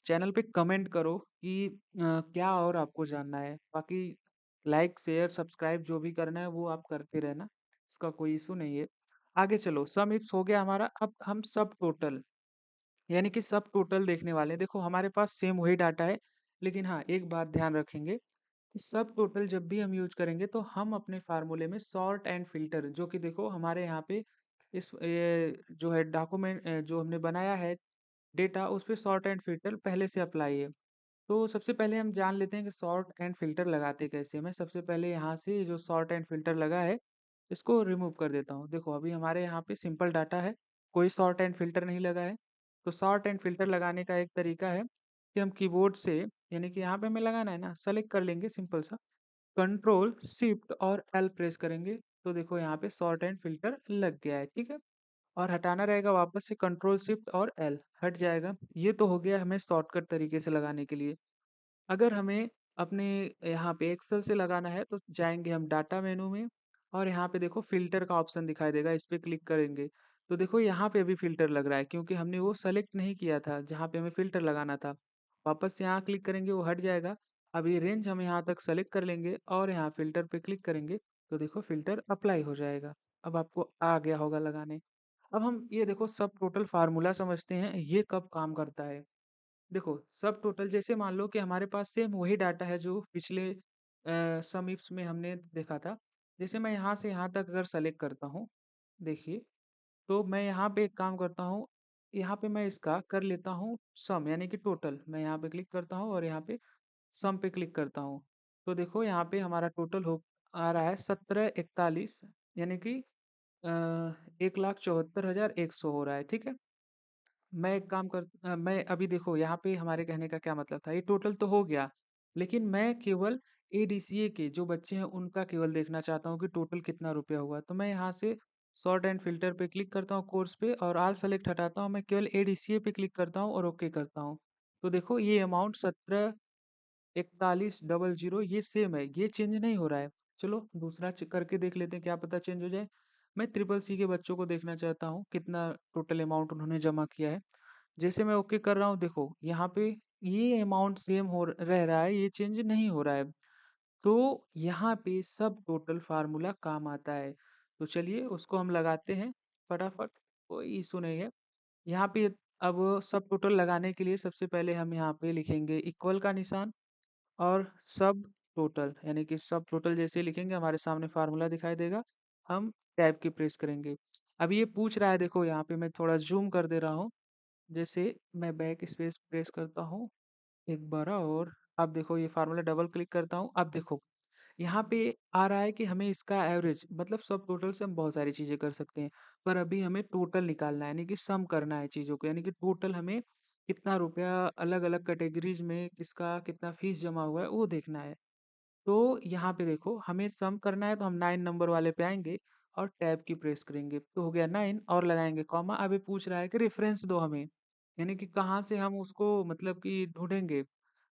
चैनल पे कमेंट करो कि क्या और आपको जानना है। बाकी लाइक, शेयर, सब्सक्राइब जो भी करना है वो आप करते रहना, इसका कोई इशू नहीं है। आगे चलो, सम इप्स हो गया हमारा, अब हम सब टोटल यानी कि सब टोटल देखने वाले हैं। देखो हमारे पास सेम वही डाटा है, लेकिन हाँ, एक बात ध्यान रखेंगे कि सब टोटल जब भी हम यूज़ करेंगे तो हम अपने फ़ॉर्मूले में सॉर्ट एंड फ़िल्टर जो कि देखो हमारे यहाँ पे इस ये जो है डॉक्यूमेंट जो हमने बनाया है डेटा उस पे सॉर्ट एंड फ़िल्टर पहले से अप्लाई है। तो सबसे पहले हम जान लेते हैं कि सॉर्ट एंड फ़िल्टर लगाते कैसे हैं। मैं सबसे पहले यहाँ से जो सॉर्ट एंड फ़िल्टर लगा है, इसको रिमूव कर देता हूँ। देखो अभी हमारे यहाँ पे सिंपल डाटा है, कोई सॉर्ट एंड फ़िल्टर नहीं लगा है। तो सॉर्ट एंड फ़िल्टर लगाने का एक तरीका है कि हम कीबोर्ड से यानी कि यहाँ पे हमें लगाना है ना, सेलेक्ट कर लेंगे सिंपल सा, कंट्रोल, शिफ्ट और एल प्रेस करेंगे, तो देखो यहाँ पे सॉर्ट एंड फ़िल्टर लग गया है, ठीक है? और हटाना रहेगा वापस से कंट्रोल शिफ्ट और एल, हट जाएगा। ये तो हो गया हमें शॉर्टकट तरीके से लगाने के लिए। अगर हमें अपने यहाँ पे एक्सेल से लगाना है तो जाएँगे हम डाटा मेनू में और यहाँ पे देखो फ़िल्टर का ऑप्शन दिखाई देगा, इस पे क्लिक करेंगे। तो देखो यहाँ पे भी फ़िल्टर लग रहा है क्योंकि हमने वो सेलेक्ट नहीं किया था जहाँ पे हमें फ़िल्टर लगाना था। वापस से यहाँ क्लिक करेंगे वो हट जाएगा। अब ये रेंज हम यहाँ तक सेलेक्ट कर लेंगे और यहाँ फ़िल्टर पे क्लिक करेंगे तो देखो फ़िल्टर अप्लाई हो जाएगा। अब आपको आ गया होगा लगाने। अब हम ये देखो सब टोटल फ़ॉर्मूला समझते हैं, ये कब काम करता है। देखो, सब टोटल जैसे मान लो कि हमारे पास सेम वही डाटा है जो पिछले सम इफ्स में हमने देखा था। जैसे मैं यहाँ से यहाँ तक अगर सेलेक्ट करता हूँ, देखिए, तो मैं यहाँ पे एक काम करता हूँ, यहाँ पे मैं इसका कर लेता हूँ सम यानी कि टोटल। मैं यहाँ पे क्लिक करता हूँ और यहाँ पे सम पे क्लिक करता हूँ। तो देखो यहाँ पे हमारा टोटल हो आ रहा है 1741 यानी कि 1,74,100 हो रहा है, ठीक है? मैं अभी देखो यहाँ पे हमारे कहने का क्या मतलब था, ये टोटल तो हो गया, लेकिन मैं केवल एडीसीए के जो बच्चे हैं उनका केवल देखना चाहता हूँ कि टोटल कितना रुपया हुआ। तो मैं यहाँ से सॉर्ट एंड फ़िल्टर पे क्लिक करता हूँ कोर्स पे और ऑल सेलेक्ट हटाता हूँ, मैं केवल एडीसीए पे क्लिक करता हूँ और ओके करता हूँ। तो देखो ये अमाउंट 174100 ये सेम है, ये चेंज नहीं हो रहा है। चलो दूसरा करके देख लेते हैं, क्या पता चेंज हो जाए। मैं ट्रिपल सी के बच्चों को देखना चाहता हूँ, कितना टोटल अमाउंट उन्होंने जमा किया है। जैसे मैं ओके कर रहा हूँ देखो यहाँ पे ये अमाउंट सेम रह रहा है, ये चेंज नहीं हो रहा है। तो यहाँ पे सब टोटल फार्मूला काम आता है। तो चलिए उसको हम लगाते हैं फटाफट, कोई इशू नहीं है। यहाँ पे अब सब टोटल लगाने के लिए सबसे पहले हम यहाँ पे लिखेंगे इक्वल का निशान और सब टोटल यानी कि सब टोटल जैसे ही लिखेंगे हमारे सामने फार्मूला दिखाई देगा, हम टैब की प्रेस करेंगे। अब ये पूछ रहा है देखो यहाँ पे मैं थोड़ा जूम कर दे रहा हूँ, जैसे मैं बैक स्पेस प्रेस करता हूँ एक बार और अब देखो ये फार्मूला डबल क्लिक करता हूँ, अब देखो यहाँ पे आ रहा है कि हमें इसका एवरेज मतलब सब टोटल से हम बहुत सारी चीज़ें कर सकते हैं, पर अभी हमें टोटल निकालना है यानी कि सम करना है चीज़ों को, यानी कि टोटल हमें कितना रुपया अलग-अलग कैटेगरीज़ में किसका कितना फीस जमा हुआ है वो देखना है। तो यहाँ पे देखो हमें सम करना है तो हम 9 नंबर वाले पे आएँगे और टैब की प्रेस करेंगे। तो हो गया 9 और लगाएँगे कॉमा। अब ये पूछ रहा है कि रेफ़रेंस दो हमें, यानी कि कहाँ से हम उसको मतलब कि ढूँढेंगे।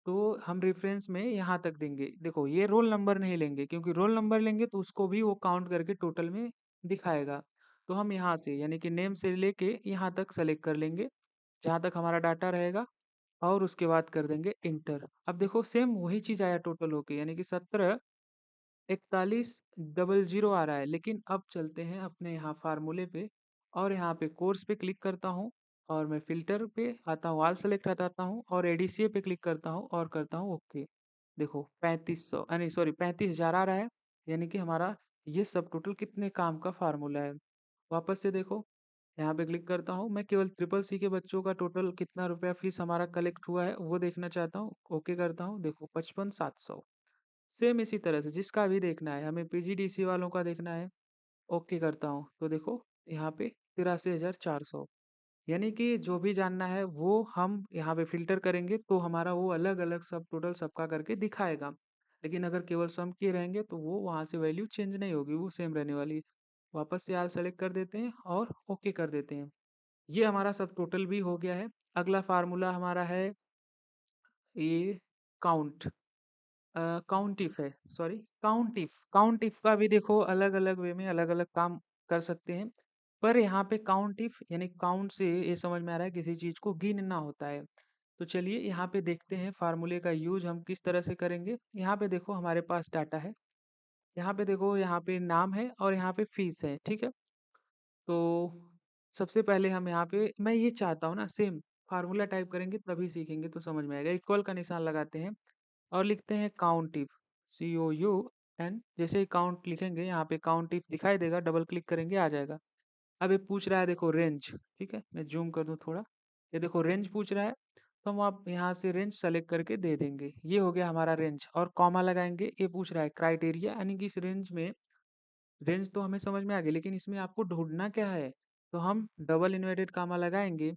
तो हम रेफ़रेंस में यहाँ तक देंगे। देखो ये रोल नंबर नहीं लेंगे क्योंकि रोल नंबर लेंगे तो उसको भी वो काउंट करके टोटल में दिखाएगा। तो हम यहाँ से यानी कि नेम से लेके यहाँ तक सेलेक्ट कर लेंगे, जहाँ तक हमारा डाटा रहेगा और उसके बाद कर देंगे एंटर। अब देखो सेम वही चीज़ आया टोटल होके यानी कि 174100 आ रहा है। लेकिन अब चलते हैं अपने यहाँ फ़ॉर्मूले पे और यहाँ पे कोर्स पे क्लिक करता हूँ और मैं फ़िल्टर पे आता हूँ, ऑल सेलेक्ट हटाता हूँ और एडीसीए पे क्लिक करता हूँ और करता हूँ ओके। देखो 3500 नहीं सॉरी 35,000 आ रहा है, यानी कि हमारा ये सब टोटल कितने काम का फ़ॉर्मूला है। वापस से देखो, यहाँ पे क्लिक करता हूँ, मैं केवल ट्रिपल सी के बच्चों का टोटल कितना रुपया फ़ीस हमारा कलेक्ट हुआ है, वो देखना चाहता हूँ। ओके करता हूँ, देखो 55,700। सेम इसी तरह से जिसका भी देखना है, हमें पीजीडीसी वालों का देखना है, ओके करता हूँ। तो देखो यहाँ पे 83,400, यानी कि जो भी जानना है वो हम यहाँ पे फ़िल्टर करेंगे तो हमारा वो अलग-अलग सब टोटल सबका करके दिखाएगा। लेकिन अगर केवल सम किए रहेंगे तो वो वहाँ से वैल्यू चेंज नहीं होगी, वो सेम रहने वाली है। वापस से ऑल सेलेक्ट कर देते हैं और ओके कर देते हैं। ये हमारा सब टोटल भी हो गया है। अगला फ़ॉर्मूला हमारा है ये काउंट काउंट इफ है, सॉरी काउंट इफ का भी देखो अलग-अलग वे में अलग-अलग काम कर सकते हैं। पर यहाँ पे काउंट इफ यानी काउंट से ये समझ में आ रहा है किसी चीज़ को गिनना होता है। तो चलिए यहाँ पे देखते हैं फ़ॉर्मूले का यूज़ हम किस तरह से करेंगे। यहाँ पे देखो हमारे पास डाटा है। यहाँ पे देखो यहाँ पे नाम है और यहाँ पे फ़ीस है, ठीक है? तो सबसे पहले हम यहाँ पे मैं ये चाहता हूँ ना सेम फ़ॉर्मूला टाइप करेंगे तभी सीखेंगे तो समझ में आएगा। इक्वल का निशान लगाते हैं और लिखते हैं काउंट इफ COUN। जैसे ही काउंट लिखेंगे यहाँ पे काउंट इफ दिखाई देगा, डबल क्लिक करेंगे आ जाएगा। अब ये पूछ रहा है देखो रेंज, ठीक है मैं जूम कर दूं थोड़ा। ये देखो रेंज पूछ रहा है, तो हम आप यहाँ से रेंज सेलेक्ट करके दे देंगे। ये हो गया हमारा रेंज और कॉमा लगाएंगे। ये पूछ रहा है क्राइटेरिया, यानी कि इस रेंज में रेंज तो हमें समझ में आ गई लेकिन इसमें आपको ढूंढना क्या है, तो हम डबल इन्वर्टेड कामा लगाएंगे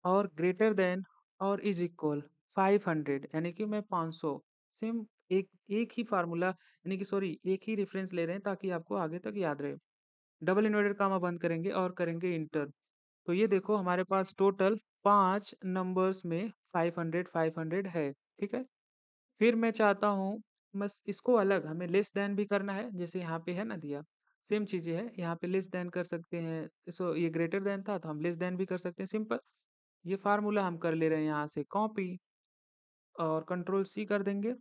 और ग्रेटर देन और इज इक्वल 500, यानी कि मैं 500। सेम एक एक ही फार्मूला यानी कि सॉरी एक ही रेफरेंस ले रहे हैं ताकि आपको आगे तक याद रहे। डबल इन्वर्टेड कामा बंद करेंगे और करेंगे इंटर। तो ये देखो हमारे पास टोटल 5 नंबर्स में 500 है, ठीक है। फिर मैं चाहता हूँ बस इसको अलग हमें लेस देन भी करना है, जैसे यहाँ पे है ना दिया, सेम चीज़ें है। यहाँ पे लेस देन कर सकते हैं, सो ये ग्रेटर देन था तो हम लेस देन भी कर सकते हैं, सिंपल। ये फार्मूला हम कर ले रहे हैं यहाँ से कॉपी और कंट्रोल सी कर देंगे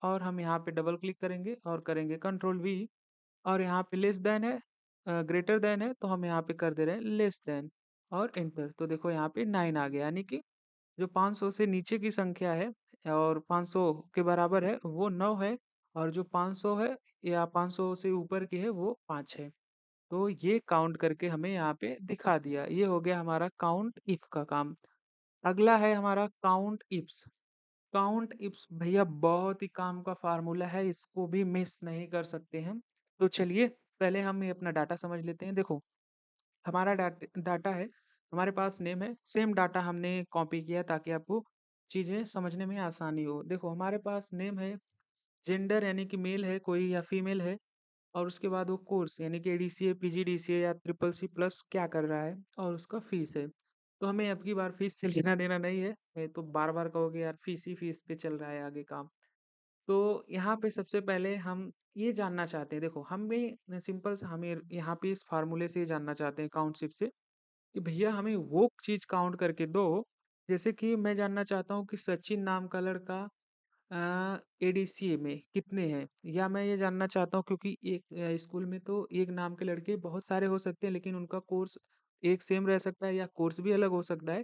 और हम यहाँ पे डबल क्लिक करेंगे और करेंगे कंट्रोल वी। और यहाँ पे लेस देन है, ग्रेटर देन है तो हम यहाँ पे कर दे रहे हैं लेस देन और एंटर। तो देखो यहाँ पे 9 आ गया, यानी कि जो 500 से नीचे की संख्या है और 500 के बराबर है वो 9 है, और जो 500 है या 500 से ऊपर की है वो 5 है। तो ये काउंट करके हमें यहाँ पे दिखा दिया। ये हो गया हमारा काउंट इफ का काम। अगला है हमारा काउंट इफ्स। काउंट इफ्स भैया बहुत ही काम का फार्मूला है, इसको भी मिस नहीं कर सकते हैं। तो चलिए पहले हम ये अपना डाटा समझ लेते हैं। देखो हमारा डाटा है, हमारे पास नेम है, सेम डाटा हमने कॉपी किया ताकि आपको चीज़ें समझने में आसानी हो। देखो हमारे पास नेम है, जेंडर यानी कि मेल है कोई या फीमेल है, और उसके बाद वो कोर्स यानी कि एडीसीए पीजीडीसीए या ट्रिपल सी प्लस क्या कर रहा है और उसका फीस है। तो हमें अब की बार फीस से लेना देना नहीं है, मैं तो बार बार कहोगे यार फीस ही फीस पे चल रहा है आगे काम। तो यहाँ पे सबसे पहले हम ये जानना चाहते हैं, देखो हमें सिंपल सा हमें यहाँ पे इस फार्मूले से ये जानना चाहते हैं काउंटशिप से कि भैया हमें वो चीज काउंट करके दो। जैसे कि मैं जानना चाहता हूँ कि सचिन नाम का लड़का एडीसीए में कितने हैं, या मैं ये जानना चाहता हूँ क्योंकि एक स्कूल में तो एक नाम के लड़के बहुत सारे हो सकते हैं लेकिन उनका कोर्स एक सेम रह सकता है या कोर्स भी अलग हो सकता है।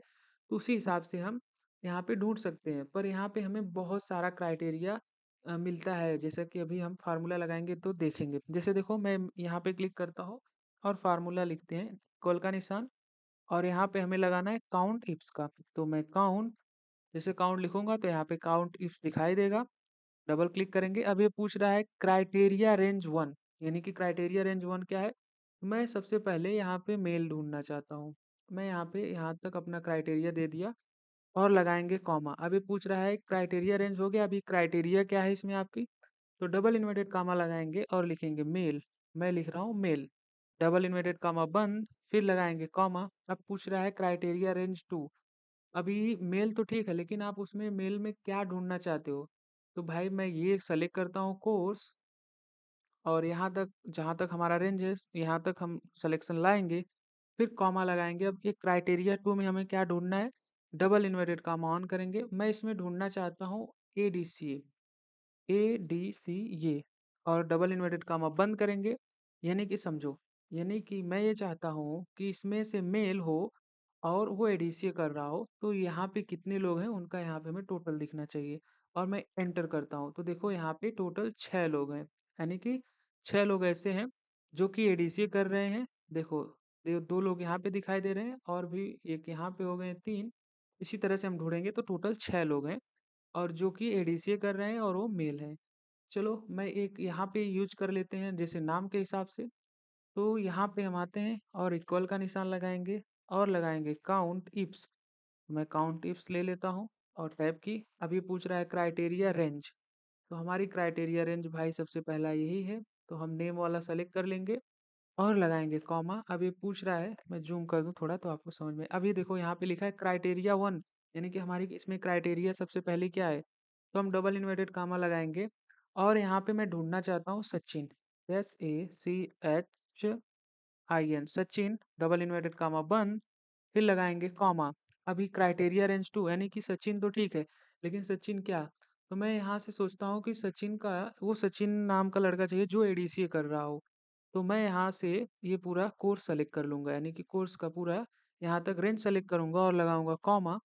तो उसी हिसाब से हम यहाँ पे ढूंढ सकते हैं, पर यहाँ पे हमें बहुत सारा क्राइटेरिया मिलता है, जैसे कि अभी हम फार्मूला लगाएंगे तो देखेंगे। जैसे देखो मैं यहाँ पे क्लिक करता हूँ और फार्मूला लिखते हैं इक्वल का निशान, और यहाँ पे हमें लगाना है काउंट इफ्स का। तो मैं काउंट जैसे काउंट लिखूंगा तो यहाँ पे काउंट इफ्स दिखाई देगा, डबल क्लिक करेंगे। अब ये पूछ रहा है क्राइटेरिया रेंज 1, यानी कि क्राइटेरिया रेंज 1 क्या है। मैं सबसे पहले यहाँ पे मेल ढूंढना चाहता हूँ। मैं यहाँ पे यहाँ तक अपना क्राइटेरिया दे दिया और लगाएंगे कॉमा। अब ये पूछ रहा है क्राइटेरिया रेंज हो गया, अभी क्राइटेरिया क्या है इसमें आपकी, तो डबल इन्वर्टेड कामा लगाएंगे और लिखेंगे मेल। मैं लिख रहा हूँ मेल, डबल इन्वर्टेड कामा बंद, फिर लगाएंगे कॉमा। अब पूछ रहा है क्राइटेरिया रेंज 2। अभी मेल तो ठीक है लेकिन आप उसमें मेल में क्या ढूंढना चाहते हो, तो भाई मैं ये सेलेक्ट करता हूँ कोर्स, और यहाँ तक जहाँ तक हमारा रेंज है यहाँ तक हम सिलेक्शन लाएंगे, फिर कॉमा लगाएंगे। अब ये क्राइटेरिया 2 में हमें क्या ढूंढना है, डबल इन्वर्टेड कॉमा ऑन करेंगे। मैं इसमें ढूंढना चाहता हूँ एडीसी, एडीसी ये, और डबल इन्वर्टेड कॉमा बंद करेंगे। यानी कि समझो, यानी कि मैं ये चाहता हूँ कि इसमें से मेल हो और वो एडीसीए कर रहा हो, तो यहाँ पे कितने लोग हैं उनका यहाँ पे हमें टोटल दिखना चाहिए। और मैं एंटर करता हूँ तो देखो यहाँ पे टोटल 6 लोग हैं, यानी कि 6 लोग ऐसे हैं जो कि एडीसीए कर रहे हैं। देखो 2 लोग यहाँ पे दिखाई दे रहे हैं और भी एक यहाँ पे हो गए 3। इसी तरह से हम ढूंढेंगे तो टोटल 6 लोग हैं और जो कि एडीसीए कर रहे हैं और वो मेल है। चलो मैं एक यहाँ पे यूज कर लेते हैं जैसे नाम के हिसाब से। तो यहाँ पे हम आते हैं और इक्वल का निशान लगाएंगे और लगाएंगे काउंट इप्स। मैं काउंट इप्स ले लेता हूँ और टैब की। अब ये पूछ रहा है क्राइटेरिया रेंज, तो हमारी क्राइटेरिया रेंज भाई सबसे पहला यही है, तो हम नेम वाला सेलेक्ट कर लेंगे और लगाएंगे कॉमा। अब ये पूछ रहा है, मैं जूम कर दूं थोड़ा तो आपको समझ में। अब ये देखो यहाँ पे लिखा है क्राइटेरिया 1, यानी कि हमारी इसमें क्राइटेरिया सबसे पहले क्या है, तो हम डबल इन्वर्टेड कामा लगाएंगे। और यहाँ पे मैं ढूंढना चाहता हूँ Sachin, SACHIN, Sachin double inverted comma बंद, फिर लगाएंगे कॉमा। अभी क्राइटेरिया रेंज 2 यानी कि सचिन तो ठीक है, लेकिन सचिन क्या, तो मैं यहाँ से सोचता हूँ कि सचिन का, वो सचिन नाम का लड़का चाहिए जो एडीसीए कर रहा हो। तो मैं यहाँ से ये पूरा कोर्स सेलेक्ट कर लूंगा, यानी कि कोर्स का पूरा यहाँ तक रेंज सेलेक्ट करूंगा और लगाऊंगा कॉमा।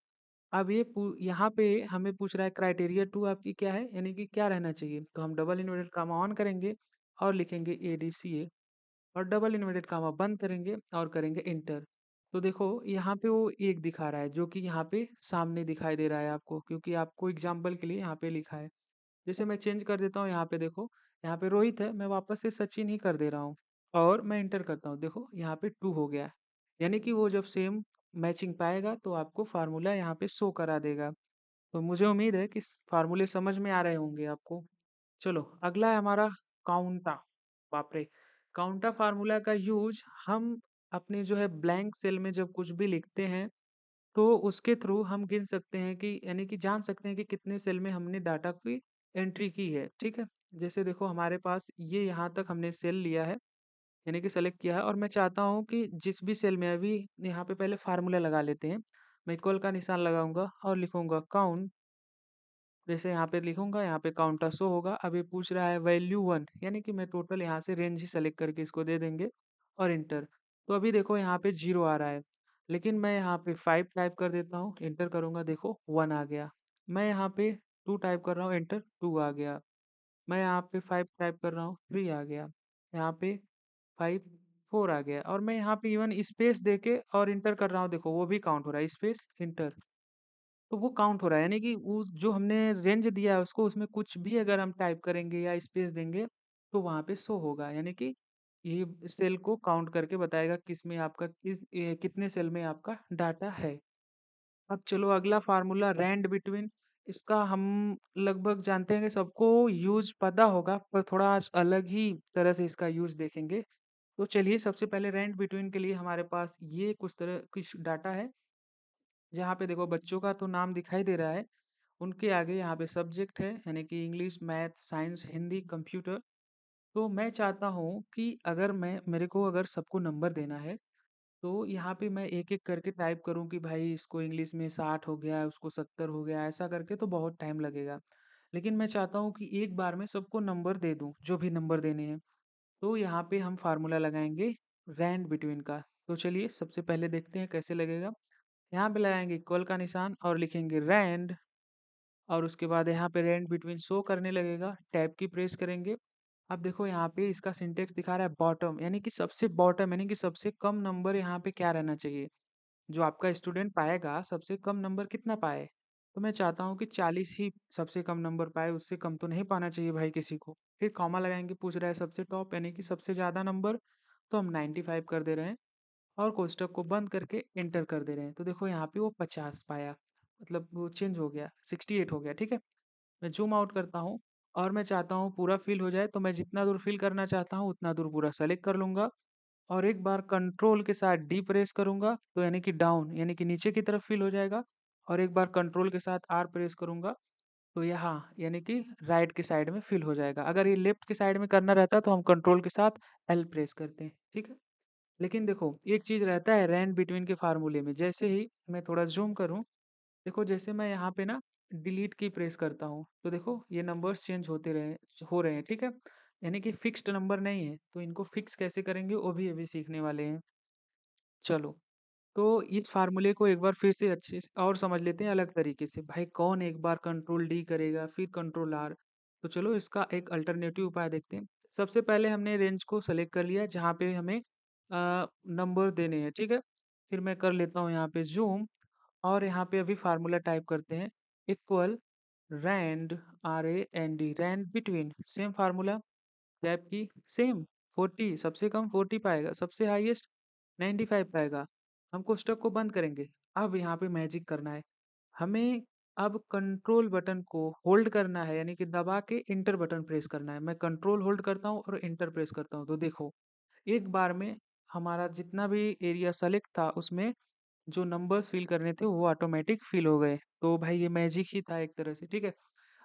अब ये यहाँ पे हमें पूछ रहा है क्राइटेरिया 2 आपकी क्या है, यानी कि क्या रहना चाहिए, तो हम डबल इन्वर्टेड कामा ऑन करेंगे और लिखेंगे एडीसीए और डबल इन्वर्टेड कामा बंद करेंगे और करेंगे इंटर। तो देखो यहाँ पे वो एक दिखा रहा है जो कि यहाँ पे सामने दिखाई दे रहा है आपको, क्योंकि आपको एग्जाम्पल के लिए यहाँ पे लिखा है। जैसे मैं चेंज कर देता हूँ, यहाँ पे देखो यहाँ पे रोहित है, मैं वापस से सचिन ही कर दे रहा हूँ और मैं इंटर करता हूँ। देखो यहाँ पे 2 हो गया है, यानी कि वो जब सेम मैचिंग पाएगा तो आपको फार्मूला यहाँ पे शो करा देगा। तो मुझे उम्मीद है कि फार्मूले समझ में आ रहे होंगे आपको। चलो अगला है हमारा काउंटा। बाप रे, काउंटा फार्मूला का यूज हम अपने जो है ब्लैंक सेल में जब कुछ भी लिखते हैं तो उसके थ्रू हम गिन सकते हैं कि, यानी कि जान सकते हैं कि कितने सेल में हमने डाटा की एंट्री की है। ठीक है, जैसे देखो हमारे पास ये यहाँ तक हमने सेल लिया है, यानी कि सेलेक्ट किया है और मैं चाहता हूँ कि जिस भी सेल में, अभी यहाँ पे पहले फार्मूला लगा लेते हैं। मैं इक्वल का निशान लगाऊंगा और लिखूंगा काउंट, जैसे यहाँ पे लिखूंगा यहाँ पे काउंटर शो होगा। अब ये पूछ रहा है वैल्यू 1, यानी कि मैं टोटल यहाँ से रेंज ही सेलेक्ट करके इसको दे देंगे और इंटर। तो अभी देखो यहाँ पे 0 आ रहा है, लेकिन मैं यहाँ पे 5 टाइप कर देता हूँ, इंटर करूंगा, देखो 1 आ गया। मैं यहाँ पे 2 टाइप कर रहा हूँ, इंटर, 2 आ गया। मैं यहाँ पे 5 टाइप कर रहा हूँ, 3 आ गया। यहाँ पे 5, 4 आ गया। और मैं यहाँ पे इवन स्पेस देके और इंटर कर रहा हूँ, देखो वो भी काउंट हो रहा है, स्पेस इंटर, तो वो काउंट हो रहा है। यानी कि उस जो हमने रेंज दिया है उसको, उसमें कुछ भी अगर हम टाइप करेंगे या स्पेस देंगे तो वहाँ पे शो होगा, यानी कि ये सेल को काउंट करके बताएगा किस में आपका कितने सेल में आपका डाटा है। अब चलो अगला फार्मूला रैंड बिटवीन। इसका हम लगभग जानते हैं कि सबको यूज पता होगा, पर थोड़ा आज अलग ही तरह से इसका यूज देखेंगे। तो चलिए सबसे पहले रैंड बिटवीन के लिए हमारे पास ये कुछ तरह कुछ डाटा है, जहाँ पे देखो बच्चों का तो नाम दिखाई दे रहा है, उनके आगे यहाँ पे सब्जेक्ट है, यानी कि English, math, science, Hindi, computer. तो मैं चाहता हूँ कि अगर मैं, मेरे को अगर सबको नंबर देना है तो यहाँ पे मैं एक एक करके टाइप करूँ कि भाई इसको इंग्लिश में 60 हो गया, उसको 70 हो गया, ऐसा करके तो बहुत टाइम लगेगा। लेकिन मैं चाहता हूँ कि एक बार में सबको नंबर दे दूँ जो भी नंबर देने हैं। तो यहाँ पे हम फार्मूला लगाएंगे रैंड बिटवीन का। तो चलिए सबसे पहले देखते हैं कैसे लगेगा। यहाँ पे लगाएंगे इक्वल का निशान और लिखेंगे रैंड, और उसके बाद यहाँ पे रेंट बिटवीन शो करने लगेगा, टैब की प्रेस करेंगे। अब देखो यहाँ पे इसका सिंटेक्स दिखा रहा है बॉटम, यानी कि सबसे बॉटम, यानी कि सबसे कम नंबर यहाँ पे क्या रहना चाहिए, जो आपका स्टूडेंट पाएगा सबसे कम नंबर कितना पाए। तो मैं चाहता हूँ कि 40 ही सबसे कम नंबर पाए, उससे कम तो नहीं पाना चाहिए भाई किसी को। फिर कॉमा लगाएंगे, पूछ रहा है सबसे टॉप यानी कि सबसे ज़्यादा नंबर, तो हम 95 कर दे रहे हैं और कोष्टक को बंद करके एंटर कर दे रहे हैं। तो देखो यहाँ पे वो 50 पाया, मतलब वो चेंज हो गया, 68 हो गया। ठीक है, मैं जूम आउट करता हूँ और मैं चाहता हूँ पूरा फिल हो जाए, तो मैं जितना दूर फिल करना चाहता हूँ उतना दूर पूरा सेलेक्ट कर लूंगा और एक बार कंट्रोल के साथ डी प्रेस करूंगा तो यानी कि डाउन, यानी कि नीचे की तरफ फिल हो जाएगा। और एक बार कंट्रोल के साथ आर प्रेस करूंगा तो यहाँ यानी कि राइट की साइड में फिल हो जाएगा। अगर ये लेफ्ट की साइड में करना रहता तो हम कंट्रोल के साथ एल प्रेस करते हैं। ठीक है, लेकिन देखो एक चीज रहता है रैंड बिटवीन के फार्मूले में, जैसे ही मैं थोड़ा जूम करूं, देखो जैसे मैं यहाँ पे ना डिलीट की प्रेस करता हूँ तो देखो ये नंबर्स चेंज हो रहे हैं। ठीक है, यानी कि फिक्स्ड नंबर नहीं है, तो इनको फिक्स कैसे करेंगे वो भी अभी सीखने वाले हैं। चलो तो इस फ़ॉर्मूले को एक बार फिर से अच्छे से और समझ लेते हैं अलग तरीके से। भाई कौन एक बार कंट्रोल डी करेगा, फिर कंट्रोल आर। तो चलो इसका एक अल्टरनेटिव उपाय देखते हैं। सबसे पहले हमने रेंज को सेलेक्ट कर लिया जहाँ पे हमें नंबर देने हैं, ठीक है? फिर मैं कर लेता हूँ यहाँ पे ज़ूम और यहाँ पे अभी फ़ॉर्मूला टाइप करते हैं equal rand RAND rand between same formula tab की सेम 40 सबसे कम 40 पाएगा, सबसे हाईएस्ट 95 पाएगा। हम कोष्ठक को बंद करेंगे। अब यहाँ पे मैजिक करना है। हमें अब कंट्रोल बटन को होल्ड करना है यानी कि दबा के इंटर बटन प्रेस करना है। मैं कंट्रोल होल्ड करता हूँ और इंटर प्रेस करता हूँ। तो देखो, एक बार में हमारा जितना भी एरिया सेलेक्ट था उसमें जो नंबर्स फिल करने थे वो ऑटोमेटिक फिल हो गए। तो भाई ये मैजिक ही था एक तरह से, ठीक है?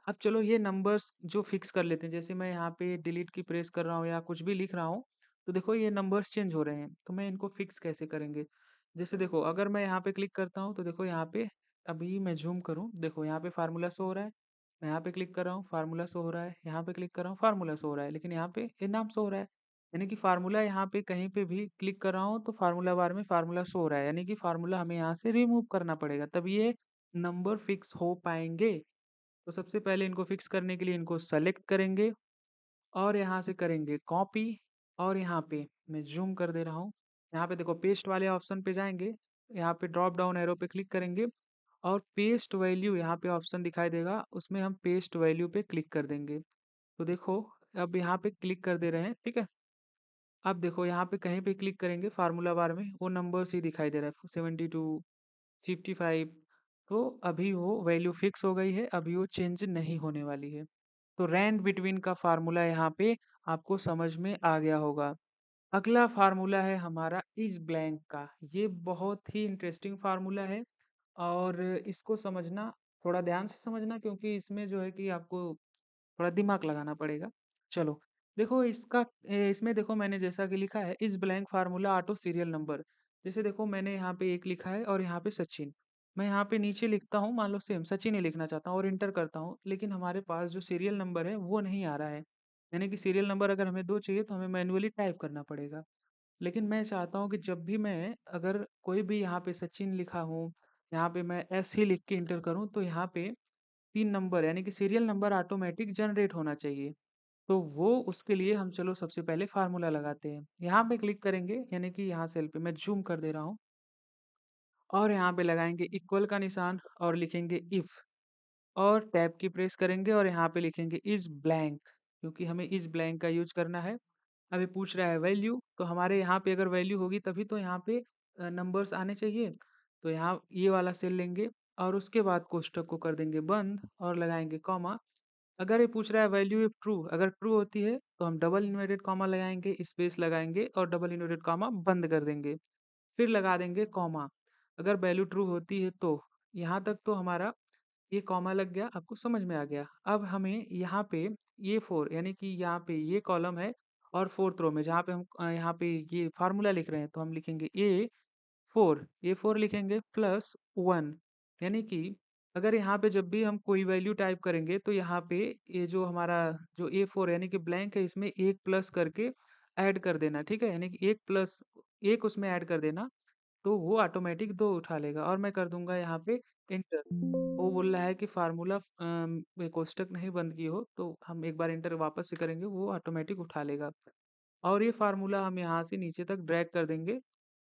अब चलो ये नंबर्स जो फिक्स कर लेते हैं, जैसे मैं यहाँ पे डिलीट की प्रेस कर रहा हूँ या कुछ भी लिख रहा हूँ, तो देखो ये नंबर्स चेंज हो रहे हैं। तो मैं इनको फिक्स कैसे करेंगे? जैसे देखो अगर मैं यहाँ पे क्लिक करता हूँ तो देखो यहाँ पे अभी मैं ज़ूम करूँ, देखो यहाँ पे फ़ॉर्मूला शो हो रहा है। मैं यहाँ पे क्लिक कर रहा हूँ, फ़ॉर्मूला शो हो रहा है। यहाँ पे क्लिक कर रहा हूँ, फ़ॉर्मूला शो हो रहा है। लेकिन यहाँ पे ये नाम शो हो रहा है। यानी कि फ़ॉर्मूला यहाँ पे कहीं पे भी क्लिक कर रहा हूँ तो फ़ॉर्मूला बार में फ़ॉर्मूला शो हो रहा है। यानी कि फ़ॉर्मूला हमें यहाँ से रिमूव करना पड़ेगा, तब ये नंबर फिक्स हो पाएँगे। तो सबसे पहले इनको फिक्स करने के लिए इनको सेलेक्ट करेंगे और यहाँ से करेंगे कॉपी और यहाँ पे मैं ज़ूम कर दे रहा हूँ। यहाँ पे देखो पेस्ट वाले ऑप्शन पे जाएँगे, यहाँ पे ड्रॉप डाउन एरो पे क्लिक करेंगे और पेस्ट वैल्यू यहाँ पे ऑप्शन दिखाई देगा, उसमें हम पेस्ट वैल्यू पे क्लिक कर देंगे। तो देखो अब यहाँ पे क्लिक कर दे रहे हैं, ठीक है? अब देखो यहाँ पे कहीं पे क्लिक करेंगे फार्मूला बार में वो नंबर्स ही दिखाई दे रहा है 72 55 तो अभी वो वैल्यू फिक्स हो गई है, अभी वो चेंज नहीं होने वाली है। तो रैंड बिटवीन का फार्मूला यहाँ पे आपको समझ में आ गया होगा। अगला फार्मूला है हमारा इस ब्लैंक का। ये बहुत ही इंटरेस्टिंग फार्मूला है और इसको समझना थोड़ा ध्यान से समझना क्योंकि इसमें जो है कि आपको थोड़ा दिमाग लगाना पड़ेगा। चलो, देखो इसमें देखो मैंने जैसा कि लिखा है इस blank formula auto serial number. जैसे देखो मैंने यहाँ पे 1 लिखा है और यहाँ पे सचिन। मैं यहाँ पे नीचे लिखता हूँ मान लो सेम सचिन ही लिखना चाहता हूँ और एंटर करता हूँ, लेकिन हमारे पास जो सीरियल नंबर है वो नहीं आ रहा है। यानी कि सीरियल नंबर अगर हमें 2 चाहिए तो हमें मैन्युअली टाइप करना पड़ेगा। लेकिन मैं चाहता हूँ कि जब भी मैं अगर कोई भी यहाँ पे सचिन लिखा हूँ, यहाँ पे मैं एस ही लिख के एंटर करूँ तो यहाँ पे 3 नंबर यानी कि सीरियल नंबर ऑटोमेटिक जनरेट होना चाहिए। तो वो उसके लिए हम चलो सबसे पहले फ़ॉर्मूला लगाते हैं। यहाँ पे क्लिक करेंगे यानी कि यहाँ सेल पे मैं ज़ूम कर दे रहा हूँ और यहाँ पे लगाएँगे इक्वल का निशान और लिखेंगे इफ और टैब की प्रेस करेंगे और यहाँ पे लिखेंगे इस ब्लैंक क्योंकि हमें इस ब्लैंक का यूज़ करना है। अभी पूछ रहा है वैल्यू तो हमारे यहाँ पे अगर वैल्यू होगी तभी तो यहाँ पे नंबर्स आने चाहिए। तो यहाँ ये वाला सेल लेंगे और उसके बाद कोष्ठक को कर देंगे बंद और लगाएँगे कॉमा। अगर ये पूछ रहा है वैल्यू इफ ट्रू अगर ट्रू होती है तो हम डबल इन्वर्टेड कॉमा लगाएँगे, स्पेस लगाएँगे और डबल इन्वर्टेड कॉमा बंद कर देंगे। फिर लगा देंगे कॉमा। अगर वैल्यू ट्रू होती है तो यहाँ तक तो हमारा ये कॉमा लग गया, आपको समझ में आ गया। अब हमें यहाँ पे ये 4 यानी कि यहाँ पे ये कॉलम है और 4th रो में जहाँ पे हम यहाँ पे ये फ़ॉर्मूला लिख रहे हैं तो हम लिखेंगे ए4 लिखेंगे प्लस 1 यानी कि अगर यहाँ पे जब भी हम कोई वैल्यू टाइप करेंगे तो यहाँ पे ये जो हमारा जो ए4 यानी कि ब्लैंक है इसमें 1 प्लस करके ऐड कर देना, ठीक है? यानी कि 1 प्लस 1 उसमें ऐड कर देना तो वो ऑटोमेटिक 2 उठा लेगा और मैं कर दूँगा यहाँ पे एंटर। वो बोल रहा है कि फ़ॉर्मूला में कोष्ठक नहीं बंद किए हो, तो हम एक बार एंटर वापस से करेंगे, वो ऑटोमेटिक उठा लेगा। और ये फ़ॉर्मूला हम यहाँ से नीचे तक ड्रैग कर देंगे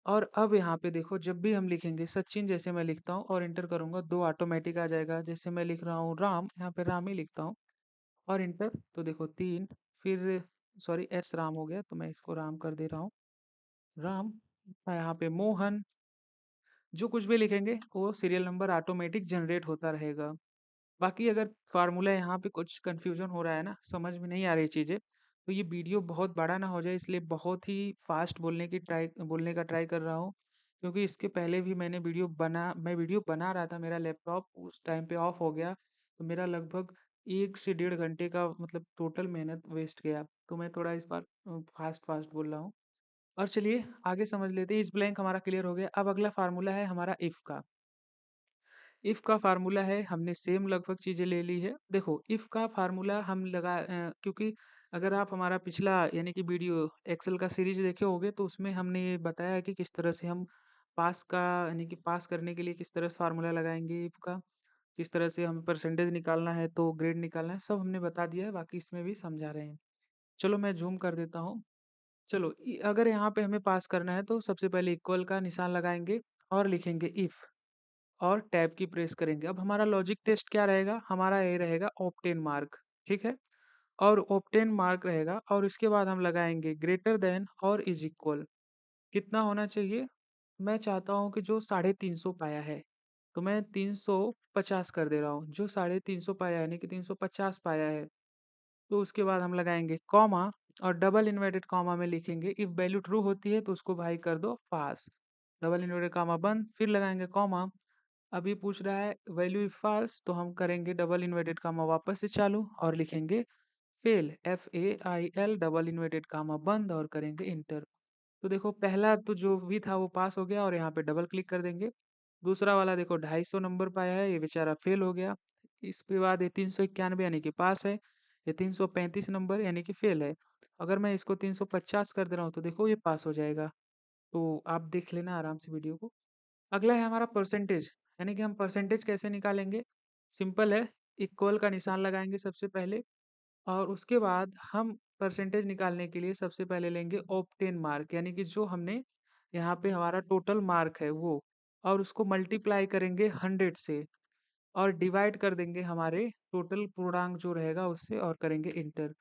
और अब यहाँ पे देखो जब भी हम लिखेंगे सचिन जैसे मैं लिखता हूँ और एंटर करूँगा 2 ऑटोमेटिक आ जाएगा। जैसे मैं लिख रहा हूँ राम, यहाँ पे राम ही लिखता हूँ और एंटर तो देखो 3 फिर सॉरी एस राम हो गया, तो मैं इसको राम कर दे रहा हूँ। राम यहाँ पे मोहन जो कुछ भी लिखेंगे वो सीरियल नंबर ऑटोमेटिक जनरेट होता रहेगा। बाकी अगर फ़ॉर्मूला यहाँ पे कुछ कन्फ्यूज़न हो रहा है ना, समझ में नहीं आ रही चीज़ें, तो ये वीडियो बहुत बड़ा ना हो जाए इसलिए बहुत ही फ़ास्ट बोलने का ट्राई कर रहा हूँ। क्योंकि इसके पहले भी मैं वीडियो बना रहा था, मेरा लैपटॉप उस टाइम पे ऑफ हो गया, तो मेरा लगभग 1 से डेढ़ घंटे का मतलब टोटल मेहनत वेस्ट गया। तो मैं थोड़ा इस बार फ़ास्ट बोल रहा हूँ। और चलिए आगे समझ लेते हैं, इस ब्लैंक हमारा क्लियर हो गया। अब अगला फ़ॉर्मूला है हमारा इफ का। इफ का फार्मूला है हमने सेम लगभग चीज़ें ले ली है। देखो इफ का फार्मूला क्योंकि अगर आप हमारा पिछला यानी कि वीडियो एक्सेल का सीरीज़ देखे होंगे तो उसमें हमने ये बताया है कि किस तरह से हम पास का यानी कि पास करने के लिए किस तरह से फ़ॉर्मूला लगाएँगे इफ का, किस तरह से हमें परसेंटेज निकालना है तो ग्रेड निकालना है, सब हमने बता दिया है, बाकी इसमें भी समझा रहे हैं। चलो मैं ज़ूम कर देता हूँ। चलो अगर यहाँ पे हमें पास करना है तो सबसे पहले इक्वल का निशान लगाएँगे और लिखेंगे इफ और टैब की प्रेस करेंगे। अब हमारा लॉजिक टेस्ट क्या रहेगा? हमारा ये रहेगा ऑब्टेन मार्क, ठीक है? और ऑब्टेन मार्क रहेगा और इसके बाद हम लगाएँगे ग्रेटर दैन और इज़ इक्वल। कितना होना चाहिए? मैं चाहता हूँ कि जो 350 पाया है, तो मैं 350 कर दे रहा हूँ। जो 350 पाया है यानी कि 350 पाया है, तो उसके बाद हम लगाएँगे कॉमा और डबल इन्वर्टेड कॉमा में लिखेंगे इफ वैल्यू ट्रू होती है तो उसको भाई कर दो पास। डबल इन्वर्टेड कॉमा बंद, फिर लगाएँगे कॉमा। अभी पूछ रहा है वैल्यू इफ फॉल्स तो हम करेंगे डबल इन्वर्टेड कॉमा वापस से चालू और लिखेंगे fail FAIL double inverted comma बंद और करेंगे इंटर। तो देखो पहला तो जो भी था वो पास हो गया और यहाँ पे डबल क्लिक कर देंगे। दूसरा वाला देखो 250 नंबर पाया है, ये बेचारा फेल हो गया। इसके बाद ये 391 यानी कि पास है। ये 335 नंबर यानी कि फेल है। अगर मैं इसको 350 कर दे रहा हूँ तो देखो ये पास हो जाएगा। तो आप देख लेना आराम से वीडियो को। अगला है हमारा परसेंटेज, यानी कि हम परसेंटेज कैसे निकालेंगे? सिंपल है, इक्वल का निशान लगाएँगे सबसे पहले और उसके बाद हम परसेंटेज निकालने के लिए सबसे पहले लेंगे ऑब्टेन मार्क यानी कि जो हमने यहाँ पे हमारा टोटल मार्क है वो और उसको मल्टीप्लाई करेंगे 100 से और डिवाइड कर देंगे हमारे टोटल पूर्णांक जो रहेगा उससे और करेंगे इंटर।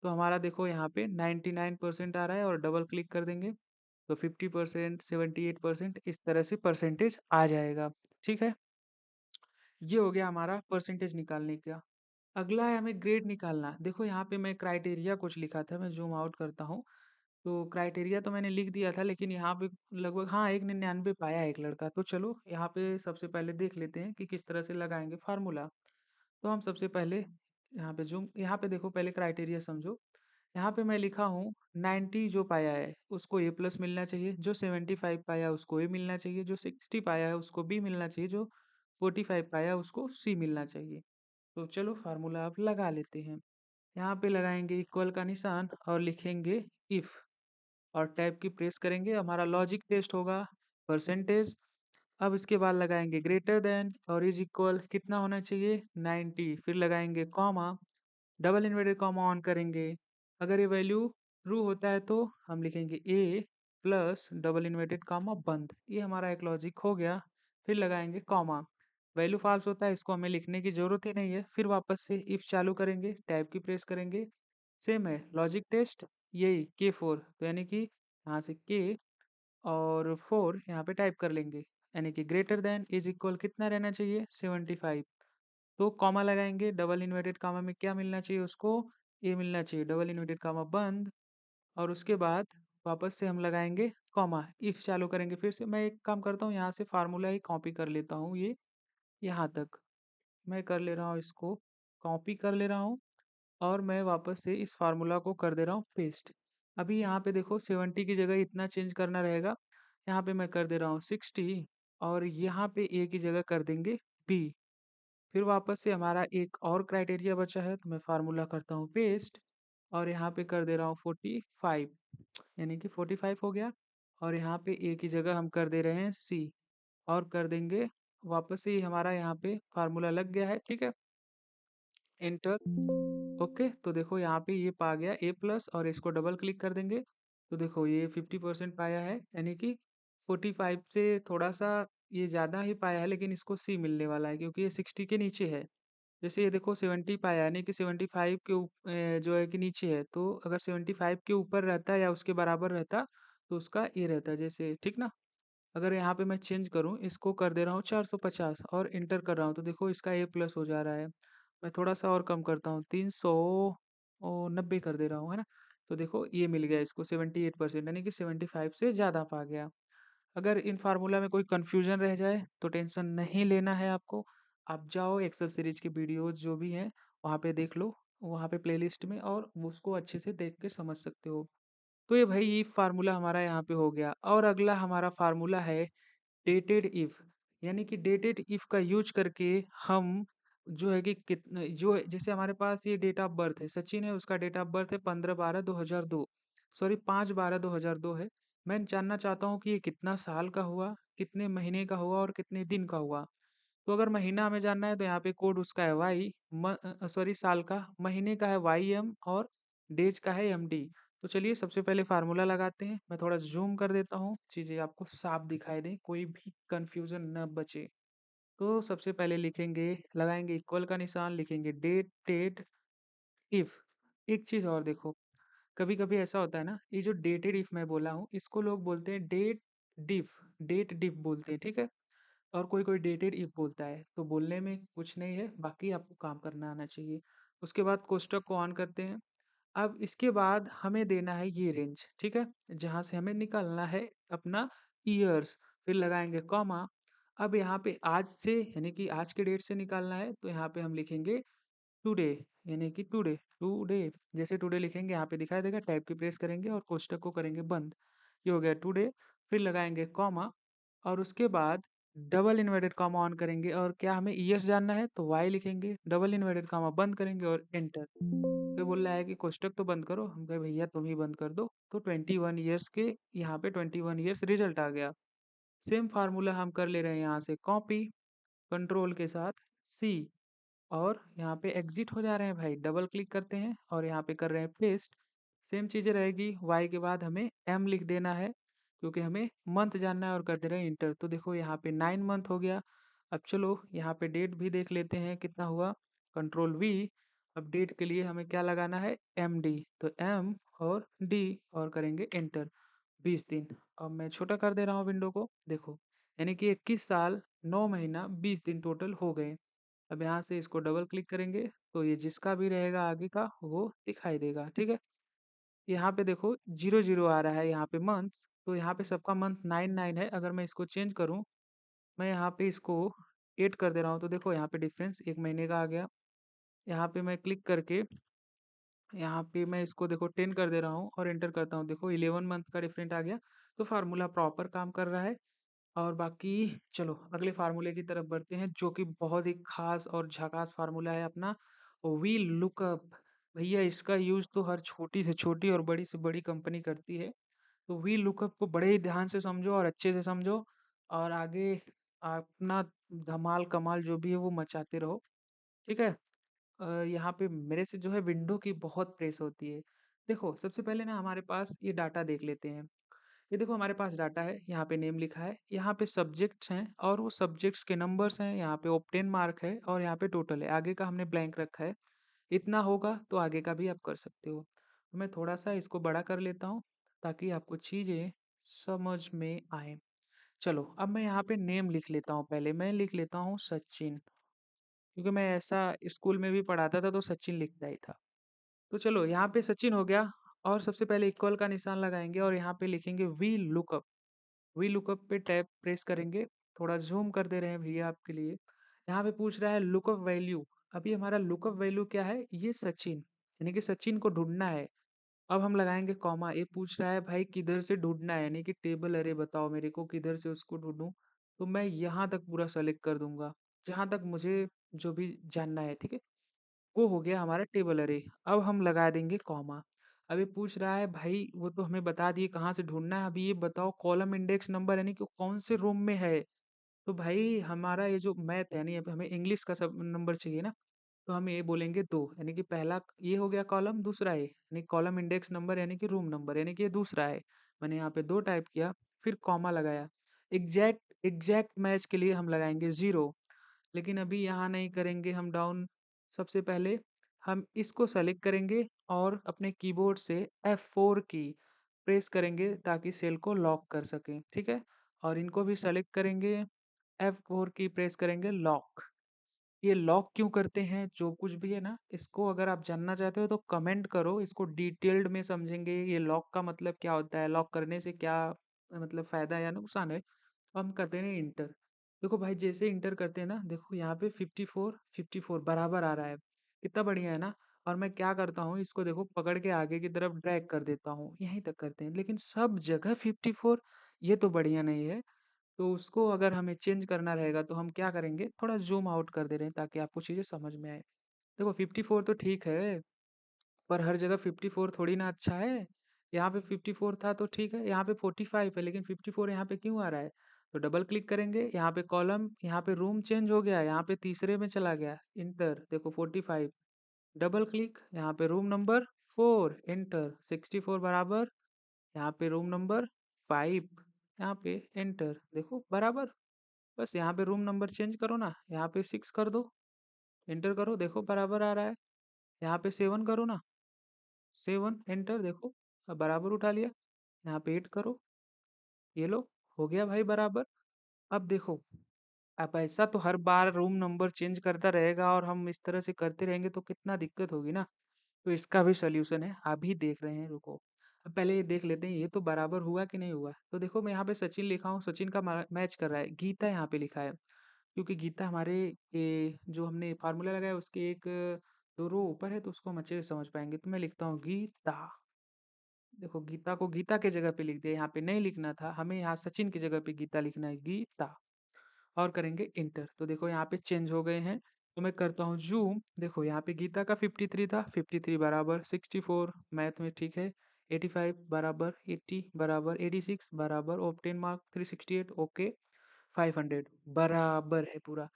तो हमारा देखो यहाँ पे 99% आ रहा है और डबल क्लिक कर देंगे तो 50% 78% इस तरह से परसेंटेज आ जाएगा। ठीक है, ये हो गया हमारा परसेंटेज निकालने का। अगला है हमें ग्रेड निकालना। देखो यहाँ पे मैं क्राइटेरिया कुछ लिखा था, मैं ज़ूम आउट करता हूँ। तो क्राइटेरिया तो मैंने लिख दिया था लेकिन यहाँ पे लगभग हाँ, 199 पाया है एक लड़का। तो चलो यहाँ पे सबसे पहले देख लेते हैं कि किस तरह से लगाएँगे फ़ॉर्मूला। तो हम सबसे पहले यहाँ पे देखो पहले क्राइटेरिया समझो। यहाँ पे मैं लिखा हूँ 90 जो पाया है उसको ए प्लस मिलना चाहिए, जो 75 पाया उसको ए मिलना चाहिए, जो 60 पाया है उसको बी मिलना चाहिए, जो 45 पाया उसको सी मिलना चाहिए। तो चलो फार्मूला आप लगा लेते हैं। यहाँ पे लगाएंगे इक्वल का निशान और लिखेंगे इफ और टैब की प्रेस करेंगे, हमारा लॉजिक टेस्ट होगा परसेंटेज। अब इसके बाद लगाएंगे ग्रेटर देन और इज इक्वल कितना होना चाहिए 90, फिर लगाएंगे comma, double inverted comma on करेंगे। अगर ये वैल्यू ट्रू होता है तो हम लिखेंगे ए प्लस डबल इन्वर्टेड कॉमा बंद। ये हमारा एक लॉजिक हो गया। फिर लगाएंगे कॉमा, वैल्यू फॉल्स होता है इसको हमें लिखने की ज़रूरत ही नहीं है। फिर वापस से इफ चालू करेंगे, टैब की प्रेस करेंगे, सेम है लॉजिक टेस्ट यही K4, तो यानी कि यहाँ से K और 4 यहाँ पे टाइप कर लेंगे, यानी कि ग्रेटर देन इज इक्वल कितना रहना चाहिए 75। तो कॉमा लगाएंगे, डबल इन्वर्टेड कॉमा में क्या मिलना चाहिए उसको ए मिलना चाहिए, डबल इन्वर्टेड कॉमा बंद और उसके बाद वापस से हम लगाएंगे कॉमा, इफ चालू करेंगे। फिर से मैं एक काम करता हूँ, यहाँ से फार्मूला ही कॉपी कर लेता हूँ, ये यहाँ तक मैं कर ले रहा हूँ, इसको कॉपी कर ले रहा हूँ और मैं वापस से इस फार्मूला को कर दे रहा हूँ पेस्ट। अभी यहाँ पे देखो 70 की जगह इतना चेंज करना रहेगा, यहाँ पे मैं कर दे रहा हूँ 60 और यहाँ पे ए की जगह कर देंगे बी। फिर वापस से हमारा एक और क्राइटेरिया बचा है तो मैं फार्मूला करता हूँ पेस्ट और यहाँ पे कर दे रहा हूँ 45, यानी कि 45 हो गया और यहाँ पे ए की जगह हम कर दे रहे हैं सी और कर देंगे वापस से ही हमारा यहाँ पे फार्मूला लग गया है। ठीक है, एंटर। ओके, तो देखो यहाँ पे ये पा गया ए प्लस और इसको डबल क्लिक कर देंगे तो देखो ये 50% पाया है, यानी कि 45 से थोड़ा सा ये ज़्यादा ही पाया है लेकिन इसको सी मिलने वाला है क्योंकि ये 60 के नीचे है। जैसे ये देखो 70 पाया यानी कि 75 के जो है कि नीचे है, तो अगर 75 के ऊपर रहता या उसके बराबर रहता तो उसका ये रहता जैसे, ठीक ना। अगर यहाँ पे मैं चेंज करूँ, इसको कर दे रहा हूँ 450 और इंटर कर रहा हूँ तो देखो इसका ए प्लस हो जा रहा है। मैं थोड़ा सा और कम करता हूँ, 390 कर दे रहा हूँ, है ना। तो देखो ये मिल गया इसको 78%, यानी कि 75 से ज़्यादा पा गया। अगर इन फार्मूला में कोई कंफ्यूजन रह जाए तो टेंशन नहीं लेना है आपको। आप जाओ एक्सेल सीरीज के वीडियोज जो भी हैं वहाँ पे देख लो, वहाँ पे प्लेलिस्ट में, और उसको अच्छे से देख के समझ सकते हो। तो ये भाई ये फार्मूला हमारा यहाँ पे हो गया और अगला हमारा फार्मूला है डेटेड इफ, यानी कि डेटेड इफ का यूज करके हम जो है कि कितने जो जैसे हमारे पास ये डेट ऑफ बर्थ है, सचिन है उसका डेट ऑफ बर्थ है 15/12/2002, सॉरी 5/12/2002 है। मैं जानना चाहता हूँ कि ये कितना साल का हुआ, कितने महीने का हुआ और कितने दिन का हुआ। तो अगर महीना हमें जानना है तो यहाँ पे कोड उसका है वाई, सॉरी साल का, महीने का है वाई एम और डेज का है एम डी। तो चलिए सबसे पहले फार्मूला लगाते हैं। मैं थोड़ा जूम कर देता हूँ, चीज़ें आपको साफ दिखाई दें, कोई भी कंफ्यूजन न बचे। तो सबसे पहले लिखेंगे, लगाएंगे इक्वल का निशान, लिखेंगे डेट डेट इफ। एक चीज़ और देखो, कभी कभी ऐसा होता है ना, ये जो डेटेड इफ मैं बोला हूँ इसको लोग बोलते हैं डेट डिफ बोलते हैं, ठीक है। और कोई कोई डेटेड इफ बोलता है, तो बोलने में कुछ नहीं है, बाकी आपको काम करना आना चाहिए। उसके बाद कोष्टक को ऑन करते हैं। अब इसके बाद हमें देना है ये रेंज, ठीक है, जहां से हमें निकालना है अपना ईयर्स। फिर लगाएंगे कॉमा। अब यहाँ पे आज से यानी कि आज के डेट से निकालना है, तो यहाँ पे हम लिखेंगे टुडे, यानी कि टुडे टुडे। जैसे टुडे लिखेंगे यहाँ पे दिखाई देगा, टैब की प्रेस करेंगे और कोष्टक को करेंगे बंद। ये हो गया टुडे। फिर लगाएंगे कॉमा और उसके बाद डबल इन्वर्टेड कॉमा ऑन करेंगे, और क्या हमें ईयर्स जानना है तो वाई लिखेंगे, डबल इन्वर्टेड कॉमा बंद करेंगे और एंटर। फिर बोल रहा है कि कोष्टक तो बंद करो, हम कहे भैया तुम ही बंद कर दो। तो 21 ईयर्स के यहाँ पे 21 ईयर्स रिजल्ट आ गया। सेम फार्मूला हम कर ले रहे हैं यहाँ से कॉपी, कंट्रोल के साथ सी, और यहाँ पे एग्जिट हो जा रहे हैं भाई, डबल क्लिक करते हैं और यहाँ पे कर रहे हैं पेस्ट। सेम चीजें रहेगी, वाई के बाद हमें एम लिख देना है क्योंकि हमें मंथ जानना है, और कर दे रहे हैं इंटर। तो देखो यहाँ पे 9 मंथ हो गया। अब चलो यहाँ पे डेट भी देख लेते हैं कितना हुआ, कंट्रोल वी। अब डेट के लिए हमें क्या लगाना है, एम डी, तो एम और डी और करेंगे एंटर। 20 दिन। अब मैं छोटा कर दे रहा हूँ विंडो को, देखो यानी कि 21 साल 9 महीना 20 दिन टोटल हो गए। अब यहाँ से इसको डबल क्लिक करेंगे तो ये जिसका भी रहेगा आगे का वो दिखाई देगा, ठीक है। यहाँ पे देखो 00 आ रहा है यहाँ पे मंथ्स, तो यहाँ पे सबका मंथ 99 है। अगर मैं इसको चेंज करूँ, मैं यहाँ पे इसको 8 कर दे रहा हूँ, तो देखो यहाँ पे डिफरेंस 1 महीने का आ गया। यहाँ पे मैं क्लिक करके यहाँ पे मैं इसको देखो 10 कर दे रहा हूँ और एंटर करता हूँ, देखो 11 मंथ का डिफरेंट आ गया। तो फार्मूला प्रॉपर काम कर रहा है। और बाकी चलो अगले फार्मूले की तरफ बढ़ते हैं, जो कि बहुत ही खास और झकास फार्मूला है अपना, वी लुकअप। भैया इसका यूज तो हर छोटी से छोटी और बड़ी से बड़ी कंपनी करती है। तो वी लुकअप को बड़े ही ध्यान से समझो और अच्छे से समझो, और आगे अपना धमाल कमाल जो भी है वो मचाते रहो, ठीक है। यहाँ पे मेरे से जो है विंडो की बहुत प्रेस होती है। देखो सबसे पहले ना हमारे पास ये डाटा देख लेते हैं। ये देखो हमारे पास डाटा है, यहाँ पे नेम लिखा है, यहाँ पे सब्जेक्ट्स हैं और वो सब्जेक्ट्स के नंबर्स हैं, यहाँ पे ऑब्टेन मार्क है और यहाँ पे टोटल है। आगे का हमने ब्लैंक रखा है। इतना होगा तो आगे का भी आप कर सकते हो। तो मैं थोड़ा सा इसको बड़ा कर लेता हूँ ताकि आपको चीज़ें समझ में आए। चलो अब मैं यहाँ पे नेम लिख लेता हूँ, पहले मैं लिख लेता हूँ सचिन, क्योंकि मैं ऐसा स्कूल में भी पढ़ाता था तो सचिन लिखता ही था। तो चलो यहाँ पे सचिन हो गया। और सबसे पहले इक्वल का निशान लगाएंगे और यहाँ पे लिखेंगे वी लुकअप। वी लुकअप पे टैब प्रेस करेंगे। थोड़ा जूम कर दे रहे हैं भैया आपके लिए। यहाँ पे पूछ रहा है लुकअप वैल्यू। अभी हमारा लुकअप वैल्यू क्या है, ये सचिन, यानी कि सचिन को ढूंढना है। अब हम लगाएंगे कॉमा। ये पूछ रहा है भाई किधर से ढूंढना है, यानी कि टेबल अरे बताओ मेरे को किधर से उसको ढूंढूं। तो मैं यहाँ तक पूरा सेलेक्ट कर दूंगा जहां तक मुझे जो भी जानना है, ठीक है। वो हो गया हमारा टेबल अरे। अब हम लगा देंगे कॉमा। अभी पूछ रहा है भाई वो तो हमें बता दिए कहाँ से ढूंढना है, अभी ये बताओ कॉलम इंडेक्स नंबर यानी कि कौन से रूम में है। तो भाई हमारा ये जो मैथ है, यानी हमें इंग्लिश का सब नंबर चाहिए ना, तो हम ये बोलेंगे 2, यानी कि पहला ये हो गया कॉलम, दूसरा ये यानी कॉलम इंडेक्स नंबर यानी कि रूम नंबर, यानी कि ये दूसरा है। मैंने यहाँ पे 2 टाइप किया, फिर कॉमा लगाया। एग्जैक्ट मैच के लिए हम लगाएंगे 0, लेकिन अभी यहाँ नहीं करेंगे हम डाउन। सबसे पहले हम इसको सेलेक्ट करेंगे और अपने कीबोर्ड से F4 की प्रेस करेंगे ताकि सेल को लॉक कर सकें, ठीक है। और इनको भी सेलेक्ट करेंगे, F4 की प्रेस करेंगे, लॉक। ये लॉक क्यों करते हैं, जो कुछ भी है ना, इसको अगर आप जानना चाहते हो तो कमेंट करो, इसको डिटेल्ड में समझेंगे। ये लॉक का मतलब क्या होता है, लॉक करने से क्या मतलब फायदा या नुकसान है। हम करते हैं इंटर। देखो भाई जैसे इंटर करते हैं ना, देखो यहाँ पे 54 बराबर आ रहा है, कितना बढ़िया है ना। और मैं क्या करता हूँ, इसको देखो पकड़ के आगे की तरफ ड्रैग कर देता हूँ, यहीं तक करते हैं, लेकिन सब जगह 54, ये तो बढ़िया नहीं है। तो उसको अगर हमें चेंज करना रहेगा तो हम क्या करेंगे, थोड़ा जूम आउट कर दे रहे हैं ताकि आपको चीज़ें समझ में आए। देखो 54 तो ठीक है, पर हर जगह 54 थोड़ी ना अच्छा है। यहाँ पे 54 था तो ठीक है, यहाँ पे 45 है, लेकिन 54 यहाँ पे क्यों आ रहा है। तो डबल क्लिक करेंगे, यहाँ पे कॉलम, यहाँ पे रूम चेंज हो गया, यहाँ पे तीसरे में चला गया, इंटर, देखो 45, डबल क्लिक, यहाँ पे रूम नंबर 4, एंटर, 64 बराबर, यहाँ पे रूम नंबर 5, यहाँ पे एंटर, देखो बराबर। बस यहाँ पे रूम नंबर चेंज करो ना, यहाँ पे 6 कर दो, एंटर करो, देखो बराबर आ रहा है। यहाँ पे 7 करो ना, 7, एंटर, देखो अब बराबर उठा लिया। यहाँ पे 8 करो, ये लो, हो गया भाई बराबर। अब देखो, अब ऐसा तो हर बार रूम नंबर चेंज करता रहेगा और हम इस तरह से करते रहेंगे तो कितना दिक्कत होगी ना। तो इसका भी सॉल्यूशन है, अभी देख रहे हैं, रुको। अब पहले ये देख लेते हैं ये तो बराबर हुआ कि नहीं हुआ। तो देखो मैं यहाँ पे सचिन लिखा हूँ, सचिन का मैच कर रहा है, गीता यहाँ पे लिखा है, क्योंकि गीता हमारे जो हमने फार्मूला लगाया उसके एक दो रो ऊपर है, तो उसको हम अच्छे से समझ पाएंगे। तो मैं लिखता हूँ गीता, देखो गीता को गीता के जगह पे लिख दिया, यहाँ पे नहीं लिखना था हमें, यहाँ सचिन की जगह पे गीता लिखना है, गीता, और करेंगे इंटर। तो देखो यहाँ पे चेंज हो गए हैं। तो मैं करता हूँ जूम, देखो यहाँ पे गीता का 53 था, 53 बराबर 64, मैथ में ठीक है, 85 बराबर 80 बराबर 86 बराबर ऑप्टेन मार्क 368, ओके, 500 बराबर है पूरा।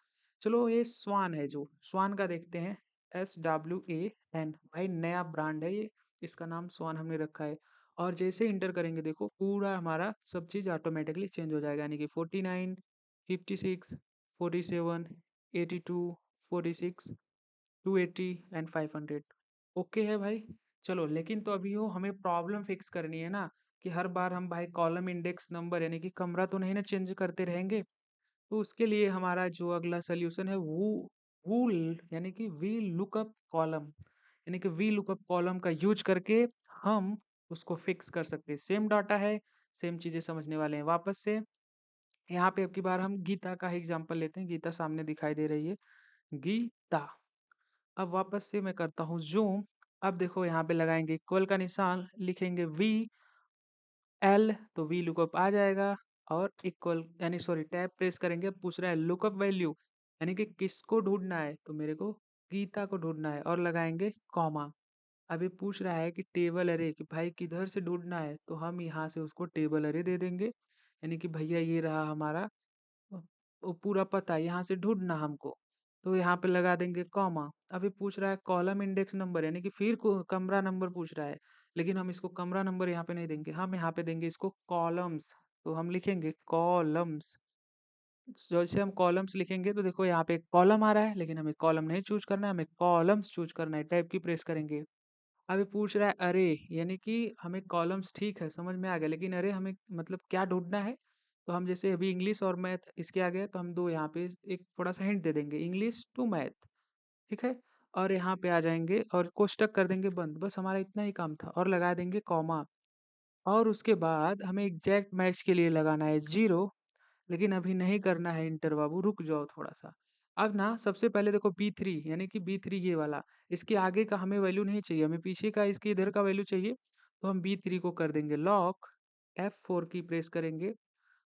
चलो ये स्वान है, जो स्वान का देखते हैं, SWAN, भाई नया ब्रांड है ये, इसका नाम स्वान हमने रखा है। और जैसे इंटर करेंगे देखो पूरा हमारा सब चीज़ ऑटोमेटिकली चेंज हो जाएगा, यानी कि 49, 56, 47, 82, 46, 280 एंड 500, ओके है भाई। चलो लेकिन तो अभी वो हमें प्रॉब्लम फिक्स करनी है ना, कि हर बार हम भाई कॉलम इंडेक्स नंबर यानी कि कमरा तो नहीं ना चेंज करते रहेंगे। तो उसके लिए हमारा जो अगला सोल्यूशन है वो वूल यानी कि वी लुकअप कॉलम, यानी कि वी लुकअप कॉलम का यूज करके हम उसको फिक्स कर सकते हैं। सेम डाटा है, सेम चीजें समझने वाले हैं वापस से। यहाँ पे अब की बार हम गीता का एग्जांपल लेते हैं, गीता सामने दिखाई दे रही है, गीता। अब वापस से मैं करता हूँ जूम, अब देखो यहाँ पे लगाएंगे इक्वल का निशान, लिखेंगे वी एल, तो वी लुकअप आ जाएगा, और इक्वल यानी सॉरी टैब प्रेस करेंगे। अब पूछ रहा है लुकअप वैल्यू, यानी कि किसको ढूंढना है, तो मेरे को गीता को ढूंढना है, और लगाएंगे कॉमा। अभी पूछ रहा है कि टेबल अरे, कि भाई किधर से ढूंढना है, तो हम यहाँ से उसको टेबल अरे दे देंगे, यानी कि भैया ये रहा हमारा वो पूरा पता, यहाँ से ढूंढना हमको, तो यहाँ पे लगा देंगे कॉमा। अभी पूछ रहा है कॉलम इंडेक्स नंबर, यानी कि फिर कमरा नंबर पूछ रहा है, लेकिन हम इसको कमरा नंबर यहाँ पे नहीं देंगे, हम यहाँ पे देंगे इसको कॉलम्स। तो हम लिखेंगे कॉलम्स, जैसे हम कॉलम्स लिखेंगे तो देखो यहाँ पे एक कॉलम आ रहा है, लेकिन हमें कॉलम नहीं चूज करना है, हमें कॉलम्स चूज करना है, टैब की प्रेस करेंगे। अभी पूछ रहा है अरे, यानी कि हमें कॉलम्स ठीक है समझ में आ गया, लेकिन अरे हमें मतलब क्या ढूंढना है। तो हम जैसे अभी इंग्लिश और मैथ इसके आगे है, तो हम दो यहाँ पे एक थोड़ा सा हिंट दे देंगे, इंग्लिश टू मैथ, ठीक है। और यहाँ पे आ जाएंगे और कोष्टक कर देंगे बंद, बस हमारा इतना ही काम था, और लगा देंगे कॉमा। और उसके बाद हमें एग्जैक्ट मैच के लिए लगाना है 0, लेकिन अभी नहीं करना है इंटर बाबू, रुक जाओ थोड़ा सा। अब ना सबसे पहले देखो B3, यानी कि B3 ये वाला, इसके आगे का हमें वैल्यू नहीं चाहिए, हमें पीछे का इसके इधर का वैल्यू चाहिए। तो हम B3 को कर देंगे लॉक, F4 की प्रेस करेंगे।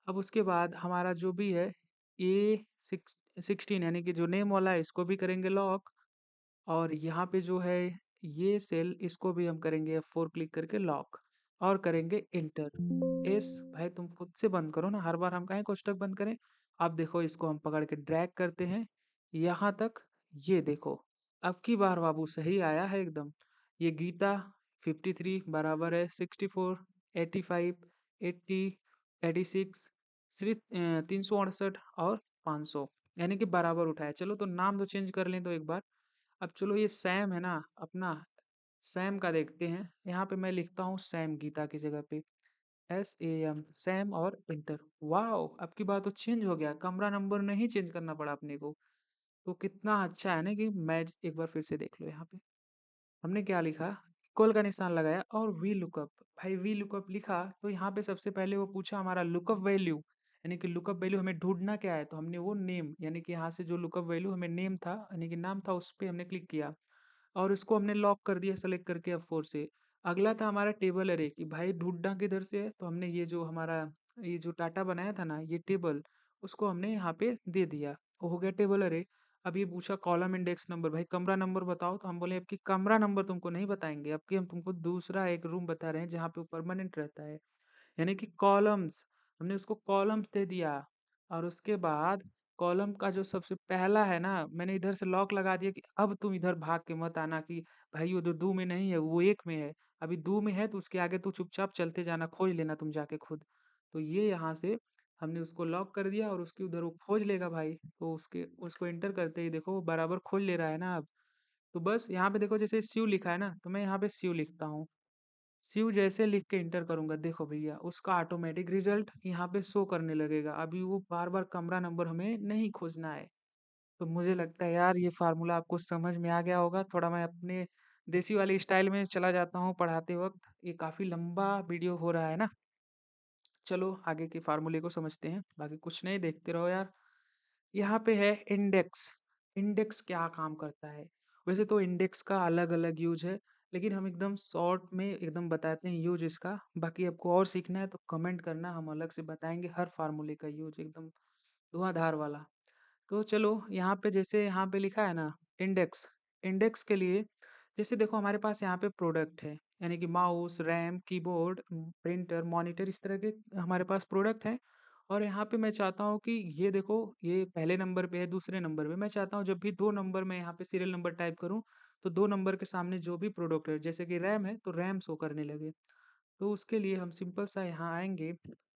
अब उसके बाद हमारा जो भी है A16 यानी कि जो नेम वाला है इसको भी करेंगे लॉक, और यहाँ पे जो है ये सेल इसको भी हम करेंगे F4 क्लिक करके लॉक, और करेंगे इंटर। एस भाई तुम खुद से बंद करो ना, हर बार हम काहे कोष्टक बंद करें। अब देखो इसको हम पकड़ के ड्रैग करते हैं यहाँ तक, ये देखो अब की बार बाबू सही आया है एकदम। ये गीता 53 बराबर है 64, 85, 80, 86, सिर्फ 368 और 500, यानी कि बराबर उठाया। चलो तो नाम तो चेंज कर लें तो एक बार। अब चलो ये सैम है ना अपना, सैम का देखते हैं, यहाँ पे मैं लिखता हूँ सैम गीता की जगह पे, SAM सैम, और इंटर। वाओ अब की बात तो चेंज हो गया, कमरा नंबर नहीं चेंज करना पड़ा अपने को। तो कितना अच्छा है ना, कि मैं एक बार फिर से देख लो यहाँ पे हमने क्या लिखा, इक्वल का निशान लगाया और वी लुकअप। भाई वी लुकअप लिखा तो यहाँ पे सबसे पहले वो पूछा हमारा लुकअप वैल्यू, यानी कि लुकअप वैल्यू हमें ढूंढना क्या है, तो हमने वो नेम, यानी कि यहाँ से जो लुकअप वैल्यू हमें नेम था यानी कि नाम था उस पर हमने क्लिक किया, और उसको हमने लॉक कर दिया सेलेक्ट करके F4 से। अगला था हमारा टेबल अरे, कि भाई ढूंढना किधर से है, तो हमने ये जो हमारा ये जो डाटा बनाया था ना ये टेबल, उसको हमने यहाँ पे दे दिया, वो हो गया टेबल अरे। अब ये पूछा कॉलम इंडेक्स नंबर, भाई कमरा नंबर बताओ, तो हम बोले अब की कमरा नंबर तुमको नहीं बताएंगे, अब की हम तुमको दूसरा एक रूम बता रहे हैं जहाँ पे वो परमानेंट रहता है, यानी कि कॉलम्स, हमने उसको कॉलम्स दे दिया। और उसके बाद कॉलम का जो सबसे पहला है ना, मैंने इधर से लॉक लगा दिया कि अब तुम इधर भाग के मत आना कि भाई वो तो दो में नहीं है, वो एक में है। अभी दो में है तो उसके आगे तू चुपचाप चलते जाना, खोज लेना तुम जाके खुद। तो ये यहाँ से हमने उसको लॉक कर दिया और उसके उधर वो खोज लेगा भाई। तो उसके उसको एंटर करते ही देखो वो बराबर खोज ले रहा है ना अब। तो बस यहाँ पे देखो जैसे शिव लिखा है ना, तो मैं यहाँ पे शिव लिखता हूँ। शिव जैसे लिख के इंटर करूंगा, देखो भैया उसका ऑटोमेटिक रिजल्ट यहाँ पे शो करने लगेगा। अभी वो बार बार कमरा नंबर हमें नहीं खोजना है। तो मुझे लगता है यार ये फार्मूला आपको समझ में आ गया होगा। थोड़ा मैं अपने देसी वाली स्टाइल में चला जाता हूँ पढ़ाते वक्त, ये काफी लंबा वीडियो हो रहा है ना। चलो आगे के फार्मूले को समझते हैं, बाकी कुछ नहीं, देखते रहो यार। यहाँ पे है इंडेक्स। इंडेक्स क्या काम करता है? वैसे तो इंडेक्स का अलग अलग यूज है, लेकिन हम एकदम शॉर्ट में एकदम बताते हैं यूज इसका। बाकी आपको और सीखना है तो कमेंट करना, हम अलग से बताएंगे हर फार्मूले का यूज एकदम धुआंधार वाला। तो चलो यहाँ पे जैसे यहाँ पे लिखा है ना इंडेक्स। इंडेक्स के लिए जैसे देखो हमारे पास यहाँ पे प्रोडक्ट है, यानी कि mouse, RAM, keyboard, printer, monitor, इस तरह के हमारे पास प्रोडक्ट हैं। और यहाँ पे मैं चाहता हूँ कि ये देखो ये पहले नंबर पे है, दूसरे नंबर पे मैं चाहता हूँ जब भी दो नंबर मैं यहाँ पे सीरियल नंबर टाइप करूँ तो दो नंबर के सामने जो भी प्रोडक्ट है जैसे कि रैम है तो रैम शो करने लगे। तो उसके लिए हम सिंपल सा यहाँ आएंगे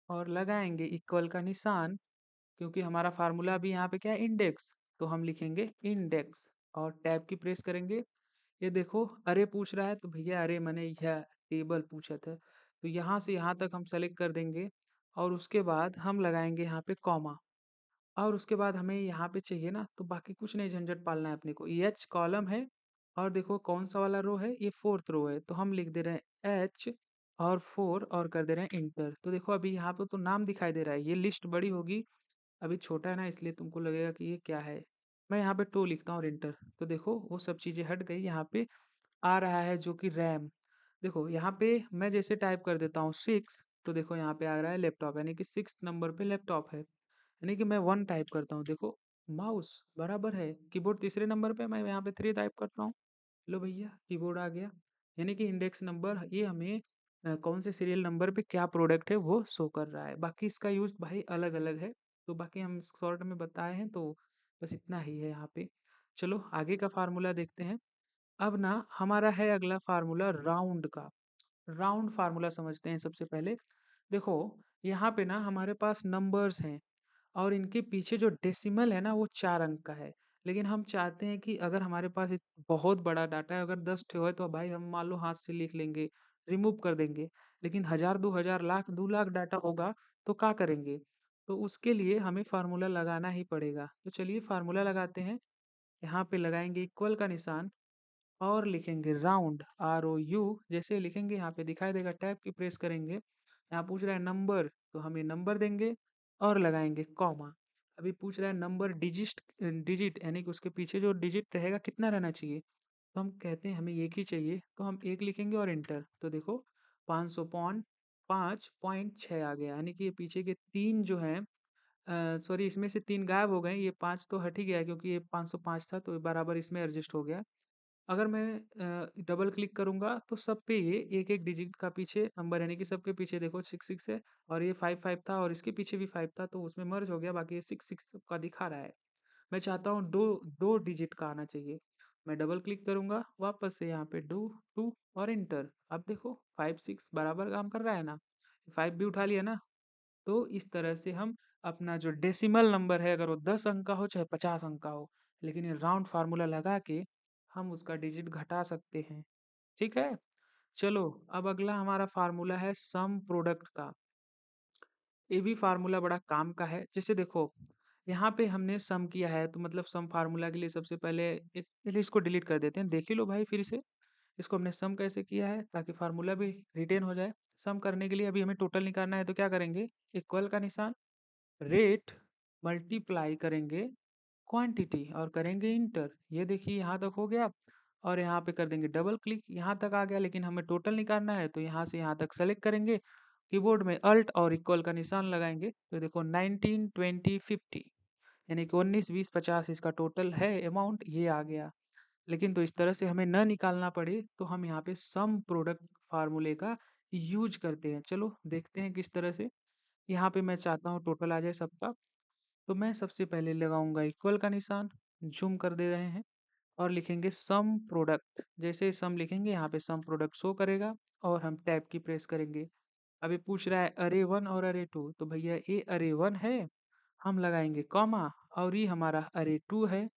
और लगाएंगे इक्वल का निशान, क्योंकि हमारा फार्मूला अभी यहाँ पे क्या है इंडेक्स। तो हम लिखेंगे इंडेक्स और टैब की प्रेस करेंगे। ये देखो अरे पूछ रहा है तो भैया अरे मैंने यह टेबल पूछा था, तो यहाँ से यहाँ तक हम सेलेक्ट कर देंगे। और उसके बाद हम लगाएंगे यहाँ पे कॉमा। और उसके बाद हमें यहाँ पे चाहिए ना, तो बाकी कुछ नहीं झंझट पालना है अपने को। एच कॉलम है और देखो कौन सा वाला रो है, ये फोर्थ रो है, तो हम लिख दे रहे हैं एच और फोर और कर दे रहे हैं इंटर। तो देखो अभी यहाँ पे तो नाम दिखाई दे रहा है, ये लिस्ट बड़ी होगी, अभी छोटा है ना इसलिए तुमको लगेगा कि ये क्या है। मैं यहाँ पे टू लिखता हूँ और इंटर, तो देखो वो सब चीजें हट गई। यहाँ पे आ रहा है जो कि रैम। देखो यहाँ पे मैं जैसे टाइप कर देता हूँ सिक्स, तो देखो यहाँ पे आ रहा है लैपटॉप, यानी कि सिक्स नंबर पे लैपटॉप है। यानी कि मैं वन टाइप करता हूँ, देखो माउस बराबर है, कीबोर्ड तीसरे नंबर पे, मैं यहाँ पे थ्री टाइप करता हूँ। लो भैया कीबोर्ड आ गया। यानी कि इंडेक्स नंबर ये हमें कौन से सीरियल नंबर पे क्या प्रोडक्ट है वो शो कर रहा है। बाकी इसका यूज भाई अलग अलग है, तो बाकी हम शॉर्ट में बताए हैं तो बस इतना ही है यहाँ पे। चलो आगे का फार्मूला देखते हैं। अब ना हमारा है अगला फार्मूला राउंड का। राउंड फार्मूला समझते हैं सबसे पहले। देखो यहाँ पे ना हमारे पास नंबर्स हैं और इनके पीछे जो डेसिमल है ना वो 4 अंक का है। लेकिन हम चाहते हैं कि अगर हमारे पास बहुत बड़ा डाटा है, अगर 10 ठे है तो भाई हम मान लो हाथ से लिख लेंगे, रिमूव कर देंगे। लेकिन 1000, 2000, लाख, 2 लाख डाटा होगा तो क्या करेंगे? तो उसके लिए हमें फार्मूला लगाना ही पड़ेगा। तो चलिए फार्मूला लगाते हैं। यहाँ पे लगाएंगे इक्वल का निशान और लिखेंगे राउंड, ROU। जैसे लिखेंगे यहाँ पे दिखाई देगा, टैब की प्रेस करेंगे। यहाँ पूछ रहा है नंबर, तो हमें नंबर देंगे और लगाएंगे कॉमा। अभी पूछ रहा है नंबर डिजिट, डिजिट यानी कि उसके पीछे जो डिजिट रहेगा कितना रहना चाहिए, तो हम कहते हैं हमें एक ही चाहिए, तो हम एक लिखेंगे और इंटर। तो देखो 500.5.6 आ गया, यानी कि ये पीछे के तीन जो हैं, सॉरी इसमें से तीन गायब हो गए, ये पांच तो हट ही गया क्योंकि ये 505 था तो ये बराबर इसमें एडजस्ट हो गया। अगर मैं डबल क्लिक करूंगा तो सब पे ये एक एक डिजिट का पीछे नंबर, यानी कि सबके पीछे देखो सिक्स सिक्स है और ये फाइव फाइव था और इसके पीछे भी फाइव था तो उसमें मर्ज हो गया, बाकी ये सिक्स सिक्स का दिखा रहा है। मैं चाहता हूँ दो दो डिजिट का आना चाहिए। मैं डबल क्लिक करूंगा वापस से यहाँ पे डू टू और इंटर। अब देखो फाइव सिक्स बराबर काम कर रहा है ना, फाइव भी उठा लिया ना। तो इस तरह से हम अपना जो डेसिमल नंबर है, अगर वो 10 अंक का हो चाहे 50 अंक का हो, लेकिन ये राउंड फार्मूला लगा के हम उसका डिजिट घटा सकते हैं। ठीक है। चलो अब अगला हमारा फार्मूला है सम प्रोडक्ट का। ये भी फार्मूला बड़ा काम का है। जैसे देखो यहाँ पे हमने सम किया है, तो मतलब सम फार्मूला के लिए सबसे पहले एक पहले इसको डिलीट कर देते हैं, देख ही लो भाई फिर से। इसको हमने सम कैसे किया है ताकि फार्मूला भी रिटेन हो जाए। सम करने के लिए अभी हमें टोटल निकालना है, तो क्या करेंगे, इक्वल का निशान, रेट मल्टीप्लाई करेंगे क्वांटिटी और करेंगे इंटर। ये देखिए यहाँ तक हो गया। और यहाँ पे कर देंगे डबल क्लिक, यहाँ तक आ गया, लेकिन हमें टोटल निकालना है तो यहाँ से यहाँ तक सेलेक्ट करेंगे। कीबोर्ड में अल्ट और इक्वल का निशान लगाएंगे तो देखो 19, 20, 50, यानी कि 19, 20, 50 इसका टोटल है अमाउंट, ये आ गया। लेकिन तो इस तरह से हमें न निकालना पड़े तो हम यहाँ पे सम प्रोडक्ट फार्मूले का यूज करते हैं। चलो देखते हैं किस तरह से। यहाँ पे मैं चाहता हूँ टोटल आ जाए सबका। तो मैं सबसे पहले लगाऊँगा इक्वल का निशान, ज़ूम कर दे रहे हैं और लिखेंगे सम प्रोडक्ट। जैसे सम लिखेंगे यहाँ पे सम प्रोडक्ट शो करेगा और हम टैब की प्रेस करेंगे। अभी पूछ रहा है अरे 1 और अरे 2, तो भैया ये अरे 1 है, हम लगाएँगे कॉमा और ये हमारा अरे 2 है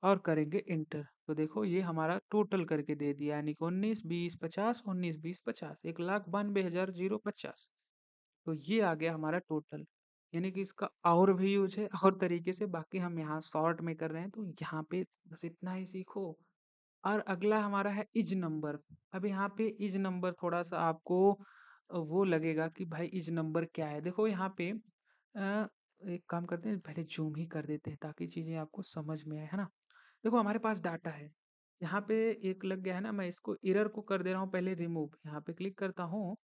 और करेंगे इंटर। तो देखो ये हमारा टोटल करके दे दिया, यानी कि 19, 20, 50, 19, 20, 50, 1,92,050। तो ये आ गया हमारा टोटल। यानी कि इसका और भी यूज़ है और तरीके से, बाकी हम यहाँ शॉर्ट में कर रहे हैं तो यहाँ पे बस इतना ही सीखो। और अगला हमारा है इज नंबर। अब यहाँ पे इज नंबर थोड़ा-सा आपको वो लगेगा कि भाई इज नंबर क्या है? देखो यहाँ पे एक काम करते हैं, पहले ज़ूम ही कर देते हैं ताकि चीज़ें आपको समझ में आए, है ना? देखो हमारे पास डाटा है। यहाँ पे एक लग गया है ना, मैं इसको एरर को कर दे रहा हूँ पहले रिमूव। यहाँ पे क्लिक करता हूँ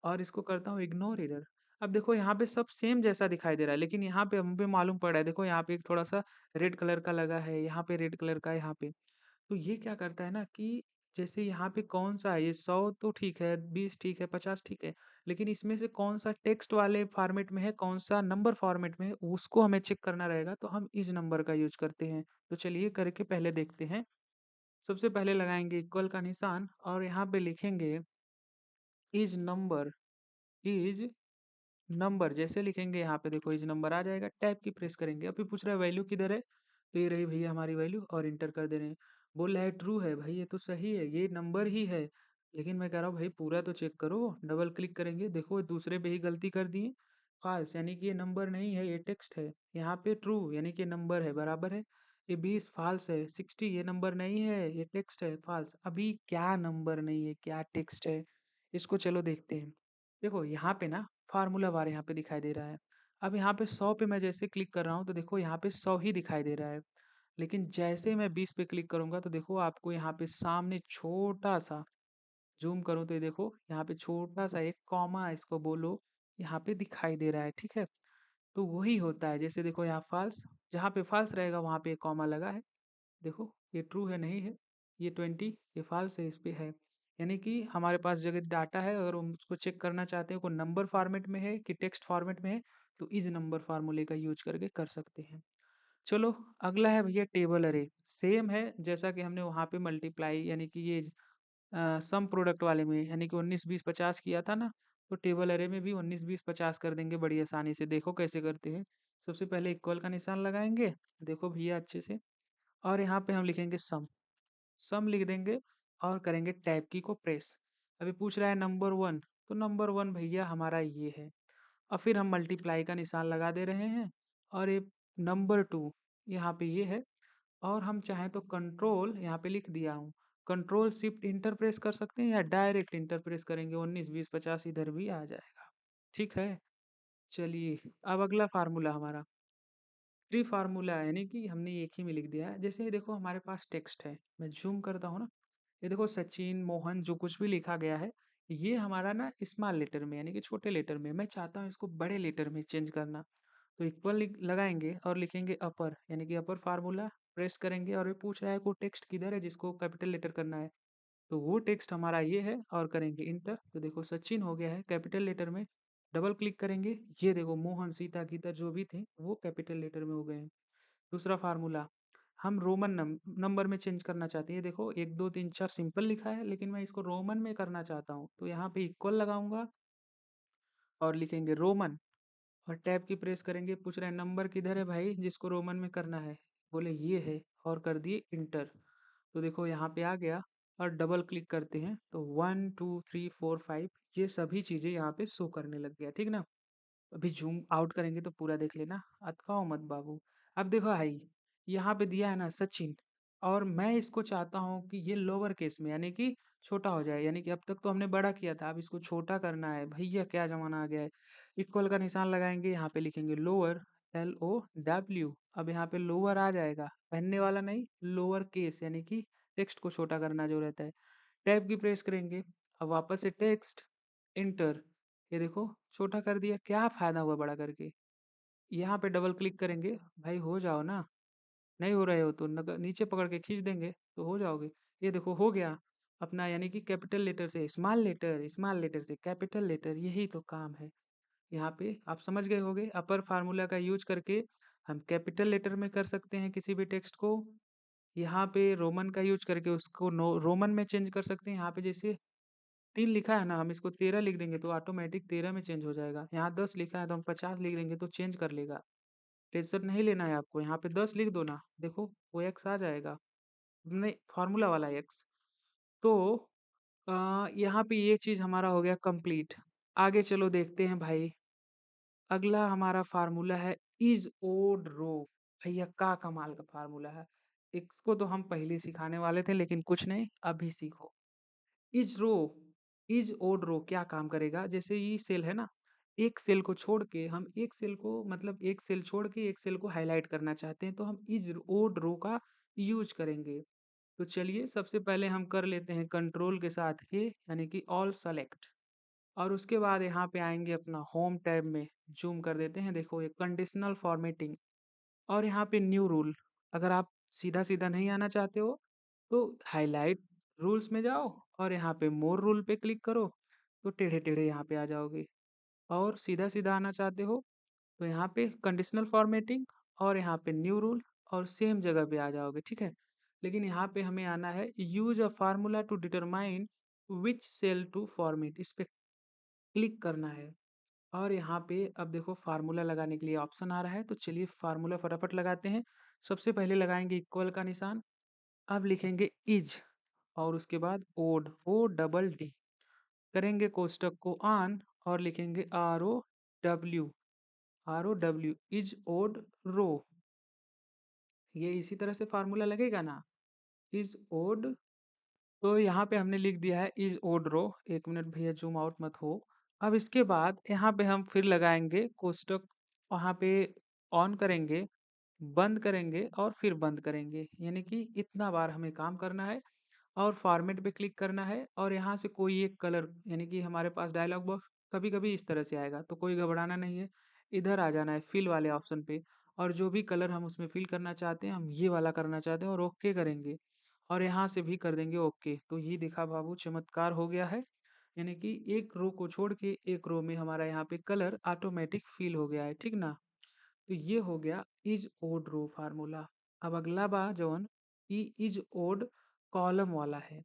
और इसको करता हूँ इग्नोर एरर। अब देखो यहाँ पे सब सेम जैसा दिखाई दे रहा है, लेकिन यहाँ पे हमें मालूम पड़ रहा है, देखो यहाँ पे एक थोड़ा-सा रेड कलर का लगा है, यहाँ पे रेड कलर का है यहाँ पे। तो ये क्या करता है ना कि जैसे यहाँ पे कौन-सा है, ये 100 तो ठीक है, 20 ठीक है, 50 ठीक है, लेकिन इसमें से कौन-सा टेक्स्ट वाले फॉर्मेट में है, कौन-सा नंबर फॉर्मेट में है, उसको हमें चेक करना रहेगा, तो हम इस नंबर का यूज़ करते हैं। तो चलिए करके पहले देखते हैं। सबसे पहले लगाएँगे इक्वल का निशान और यहाँ पे लिखेंगे इस नंबर इस नंबर जैसे लिखेंगे यहाँ पे देखो इस नंबर आ जाएगा, टैब की प्रेस करेंगे। अभी पूछ रहा है वैल्यू किधर है? तो ये रही भैया हमारी वैल्यू और इंटर कर दे रहे हैं। बोल रहा है ट्रू है, भाई ये तो सही है, ये नंबर ही है। लेकिन मैं कह रहा हूँ भाई पूरा तो चेक करो, डबल क्लिक करेंगे, देखो दूसरे पे ही गलती कर दिए। फ़ाल्स यानी कि ये नंबर नहीं है, ये टेक्स्ट है। यहाँ पे ट्रू यानी कि नंबर है, बराबर है। ये 20 फ़ाल्स है, 60 ये नंबर नहीं है, ये टेक्स्ट है, फ़ाल्स। अभी क्या नंबर नहीं है, क्या टेक्स्ट है? इसको चलो देखते हैं। देखो यहाँ पे ना फ़ॉर्मूला बार यहाँ पे दिखाई दे रहा है। अब यहाँ पे 100 पे मैं जैसे क्लिक कर रहा हूँ तो देखो यहाँ पे 100 ही दिखाई दे रहा है। लेकिन जैसे ही मैं 20 पे क्लिक करूँगा तो देखो आपको यहाँ पे सामने छोटा-सा ज़ूम करूँ तो ये देखो यहाँ पे छोटा-सा एक कॉमा इसको बोलो, यहाँ पे दिखाई दे रहा है, ठीक है? तो वही होता है, जैसे देखो यहाँ फ़ॉल्स, जहाँ पे फ़ॉल्स रहेगा वहाँ पे एक कॉमा लगा है। देखो ये ट्रू है नहीं है, ये 20 ये फ़ॉल्स है, इस पे है। यानी कि हमारे पास जगह डाटा है, अगर हम उसको चेक करना चाहते हैं को नंबर फॉर्मेट में है कि टेक्स्ट फॉर्मेट में है, तो इस नंबर फार्मूले का यूज़ करके कर सकते हैं। चलो अगला है भैया टेबल अरे। सेम है जैसा कि हमने वहाँ पे मल्टीप्लाई यानी कि ये सम प्रोडक्ट वाले में यानी कि 19, 20, 50 किया था ना, तो टेबल अरे में भी 19, 20, 50 कर देंगे बड़ी आसानी से। देखो कैसे करते हैं। सबसे पहले इक्वल का निशान लगाएँगे, देखो भैया अच्छे से, और यहाँ पे हम लिखेंगे सम लिख देंगे और करेंगे टैब की को प्रेस। अभी पूछ रहा है नंबर 1, तो नंबर 1 भैया हमारा ये है। और फिर हम मल्टीप्लाई का निशान लगा दे रहे हैं और ये नंबर 2 यहाँ पे ये है, और हम चाहें तो कंट्रोल यहाँ पे लिख दिया हूँ। कंट्रोल शिफ्ट इंटर प्रेस कर सकते हैं या डायरेक्ट इंटर प्रेस करेंगे, 19, 20, 50 इधर भी आ जाएगा। ठीक है? चलिए अब अगला फार्मूला हमारा ट्री फार्मूला है, यानी कि हमने एक ही में लिख दिया है। जैसे ये देखो हमारे पास टेक्स्ट है, मैं ज़ूम करता हूँ ना, ये देखो सचिन, मोहन जो कुछ भी लिखा गया है, ये हमारा ना स्मॉल लेटर में यानी कि छोटे लेटर में, मैं चाहता हूँ इसको बड़े लेटर में चेंज करना। तो इक्वल लगाएंगे और लिखेंगे अपर यानी कि अपर फार्मूला, प्रेस करेंगे और ये पूछ रहा है को टेक्स्ट किधर है जिसको कैपिटल लेटर करना है। तो वो टेक्स्ट हमारा ये है और करेंगे इंटर, तो देखो सचिन हो गया है कैपिटल लेटर में। डबल क्लिक करेंगे, ये देखो मोहन, सीता, गीता जो भी थे वो कैपिटल लेटर में हो गए हैं। दूसरा फार्मूला, हम रोमन नंबर में चेंज करना चाहते हैं। देखो 1 2 3 4 सिंपल लिखा है, लेकिन मैं इसको रोमन में करना चाहता हूँ, तो यहाँ पे इक्वल लगाऊंगा और लिखेंगे रोमन और टैब की प्रेस करेंगे। पूछ रहे हैं नंबर किधर है भाई जिसको रोमन में करना है, बोले ये है और कर दिए इंटर। तो देखो यहाँ पे आ गया और डबल क्लिक करते हैं तो 1 2 3 4 5 ये सभी चीज़ें यहाँ पे शो करने लग गया, ठीक ना। अभी ज़ूम आउट करेंगे तो पूरा देख लेना, अटकाओ मत बाबू। अब देखो भाई, यहाँ पे दिया है ना सचिन, और मैं इसको चाहता हूँ कि ये लोअर केस में यानी कि छोटा हो जाए, यानी कि अब तक तो हमने बड़ा किया था, अब इसको छोटा करना है। भैया क्या ज़माना आ गया है। इक्वल का निशान लगाएँगे, यहाँ पे लिखेंगे लोअर, LOW। अब यहाँ पे लोअर आ जाएगा, पहनने वाला नहीं, लोअर केस यानी कि टेक्स्ट को छोटा करना जो रहता है। टैब की प्रेस करेंगे, अब वापस से टेक्स्ट, एंटर। ये देखो छोटा कर दिया, क्या फ़ायदा हुआ बड़ा करके? यहाँ पे डबल क्लिक करेंगे, भाई हो जाओ ना, नहीं हो रहे हो तो नीचे पकड़ के खींच देंगे तो हो जाओगे। ये देखो हो गया अपना, यानी कि कैपिटल लेटर से स्मॉल लेटर से कैपिटल लेटर, यही तो काम है। यहाँ पे आप समझ गए होंगे, अपर फार्मूला का यूज करके हम कैपिटल लेटर में कर सकते हैं किसी भी टेक्स्ट को। यहाँ पे रोमन का यूज़ करके उसको नो रोमन में चेंज कर सकते हैं। यहाँ पे जैसे 3 लिखा है ना, हम इसको 13 लिख देंगे तो ऑटोमेटिक 13 में चेंज हो जाएगा। यहाँ 10 लिखा है तो हम 50 लिख देंगे तो चेंज कर लेगा। टेंशन नहीं लेना है आपको, यहाँ पे 10 लिख दो ना, देखो वो एक्स आ जाएगा। नहीं, फ़ॉर्मूला वाला एक्स। तो यहाँ पे ये चीज़ हमारा हो गया कंप्लीट। आगे चलो देखते हैं भाई, अगला हमारा फ़ॉर्मूला है इज़ ओड रो। भैया क्या कमाल का फ़ॉर्मूला है। इसको तो हम पहले ही सिखाने वाले थे लेकिन कुछ नहीं, अभी सीखो। इज रो इज ओड रो क्या काम करेगा, जैसे ये सेल है ना, एक सेल को छोड़ के हम एक सेल को मतलब एक सेल छोड़ के एक सेल को हाईलाइट करना चाहते हैं तो हम इज ओड रो का यूज करेंगे। तो चलिए सबसे पहले हम कर लेते हैं कंट्रोल के साथ ए यानी कि ऑल सेलेक्ट, और उसके बाद यहाँ पे आएंगे अपना होम टैब में, जूम कर देते हैं, देखो ये कंडीशनल फॉर्मेटिंग, और यहाँ पे न्यू रूल। अगर आप सीधा सीधा नहीं आना चाहते हो तो हाईलाइट रूल्स में जाओ और यहाँ पे मोर रूल पे क्लिक करो तो टेढ़े टेढ़े यहाँ पे आ जाओगे। और सीधा सीधा आना चाहते हो तो यहाँ पे कंडीशनल फॉर्मेटिंग और यहाँ पे न्यू रूल और सेम जगह पे आ जाओगे, ठीक है। लेकिन यहाँ पे हमें आना है use a formula to determine which cell to format, इस पे क्लिक करना है। और यहाँ पे अब देखो फार्मूला लगाने के लिए ऑप्शन आ रहा है, तो चलिए फार्मूला फटाफट लगाते हैं। सबसे पहले लगाएंगे इक्वल का निशान, अब लिखेंगे इज और उसके बाद ओड ओ डबल डी, करेंगे कोष्टक को ऑन और लिखेंगे R O W is odd row. ये इसी तरह से फार्मूला लगेगा ना, इज ओड। तो यहाँ पे हमने लिख दिया है इज ओड रो। एक मिनट भैया, जूम आउट मत हो। अब इसके बाद यहाँ पे हम फिर लगाएंगे कोष्टक, वहाँ पे ऑन करेंगे, बंद करेंगे और फिर बंद करेंगे, यानी कि इतना बार हमें काम करना है। और फॉर्मेट पे क्लिक करना है और यहाँ से कोई एक कलर, यानी कि हमारे पास डायलॉग बॉक्स कभी कभी इस तरह से आएगा तो कोई घबराना नहीं है, इधर आ जाना है फिल वाले ऑप्शन पे, और जो भी कलर हम उसमें फिल करना चाहते हैं, हम ये वाला करना चाहते हैं और ओके करेंगे। और यहाँ से भी कर देंगे ओके, तो ये देखा बाबू चमत्कार हो गया है। यानी कि एक रो को छोड़ के एक रो में हमारा यहाँ पे कलर ऑटोमेटिक फिल हो गया है, ठीक ना। तो ये हो गया इज ओड रो फार्मूला। अब अगला बा जौन ई इज ओड कॉलम वाला है,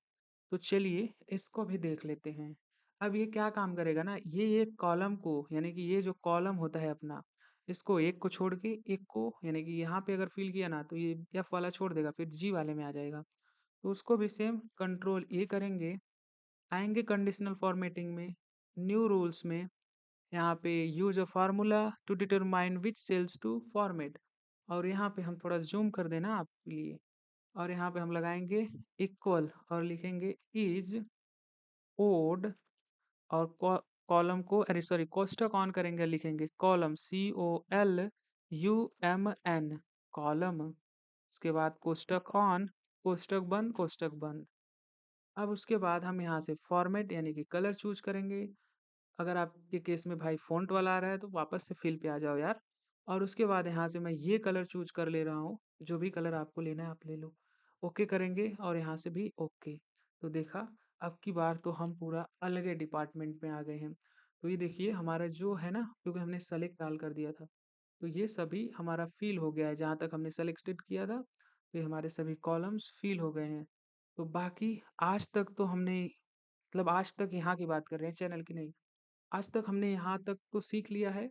तो चलिए इसको भी देख लेते हैं। अब ये क्या काम करेगा ना, ये एक कॉलम को, यानी कि ये जो कॉलम होता है अपना, इसको एक को छोड़ के एक को, यानी कि यहाँ पे अगर फिल किया ना तो ये एफ वाला छोड़ देगा, फिर जी वाले में आ जाएगा। तो उसको भी सेम कंट्रोल ए करेंगे, आएंगे कंडीशनल फॉर्मेटिंग में, न्यू रूल्स में, यहाँ पे use a formula to determine which cells to format, और यहाँ पे हम थोड़ा जूम कर देना आपके लिए, और यहाँ पे हम लगाएंगे इक्वल और लिखेंगे इज ओड, और कॉलम को, अरे सॉरी, कोष्टक ऑन करेंगे, लिखेंगे कॉलम COLUMN कॉलम, उसके बाद कोष्टक ऑन, कोष्टक बंद। अब उसके बाद हम यहाँ से फॉर्मेट यानी कि कलर चूज करेंगे। अगर आपके केस में भाई फ़ॉन्ट वाला आ रहा है तो वापस से फिल पे आ जाओ यार। और उसके बाद यहाँ से मैं ये कलर चूज़ कर ले रहा हूँ, जो भी कलर आपको लेना है आप ले लो। ओके करेंगे और यहाँ से भी ओके। तो देखा, अब की बार तो हम पूरा अलग ही डिपार्टमेंट में आ गए हैं। तो ये देखिए हमारा जो है ना, क्योंकि हमने सेलेक्ट डाल कर दिया था, तो ये सभी हमारा फिल हो गया है। जहाँ तक हमने सेलेक्टेड किया था तो ये हमारे सभी कॉलम्स फिल हो गए हैं। तो बाकी आज तक तो हमने, मतलब आज तक यहाँ की बात कर रहे हैं, चैनल की नहीं, आज तक हमने यहाँ तक तो सीख लिया है।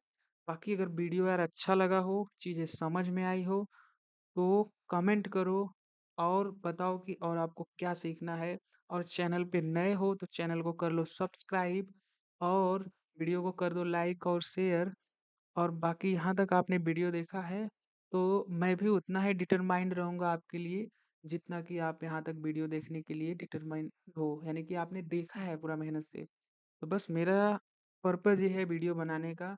बाकी अगर वीडियो यार अच्छा लगा हो, चीज़ें समझ में आई हो, तो कमेंट करो और बताओ कि और आपको क्या सीखना है। और चैनल पे नए हो तो चैनल को कर लो सब्सक्राइब, और वीडियो को कर दो लाइक और शेयर। और बाकी यहाँ तक आपने वीडियो देखा है तो मैं भी उतना ही डिटरमाइंड रहूँगा आपके लिए, जितना कि आप यहाँ तक वीडियो देखने के लिए डिटरमाइंड हो, यानी कि आपने देखा है पूरा मेहनत से। तो बस मेरा पर्पज़ ये है वीडियो बनाने का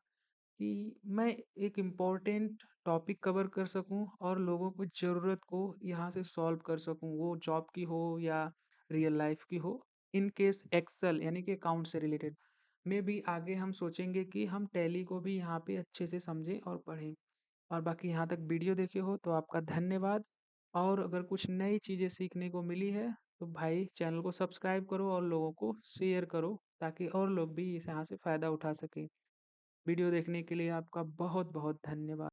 कि मैं एक इम्पोर्टेंट टॉपिक कवर कर सकूं और लोगों को ज़रूरत को यहाँ से सॉल्व कर सकूं, वो जॉब की हो या रियल लाइफ की हो। इन केस एक्सेल यानी कि अकाउंट से रिलेटेड में भी आगे हम सोचेंगे कि हम टैली को भी यहाँ पे अच्छे से समझें और पढ़ें। और बाकी यहाँ तक वीडियो देखे हो तो आपका धन्यवाद। और अगर कुछ नई चीज़ें सीखने को मिली है तो भाई चैनल को सब्सक्राइब करो और लोगों को शेयर करो, ताकि और लोग भी इस यहाँ से फ़ायदा उठा सकें। वीडियो देखने के लिए आपका बहुत बहुत धन्यवाद।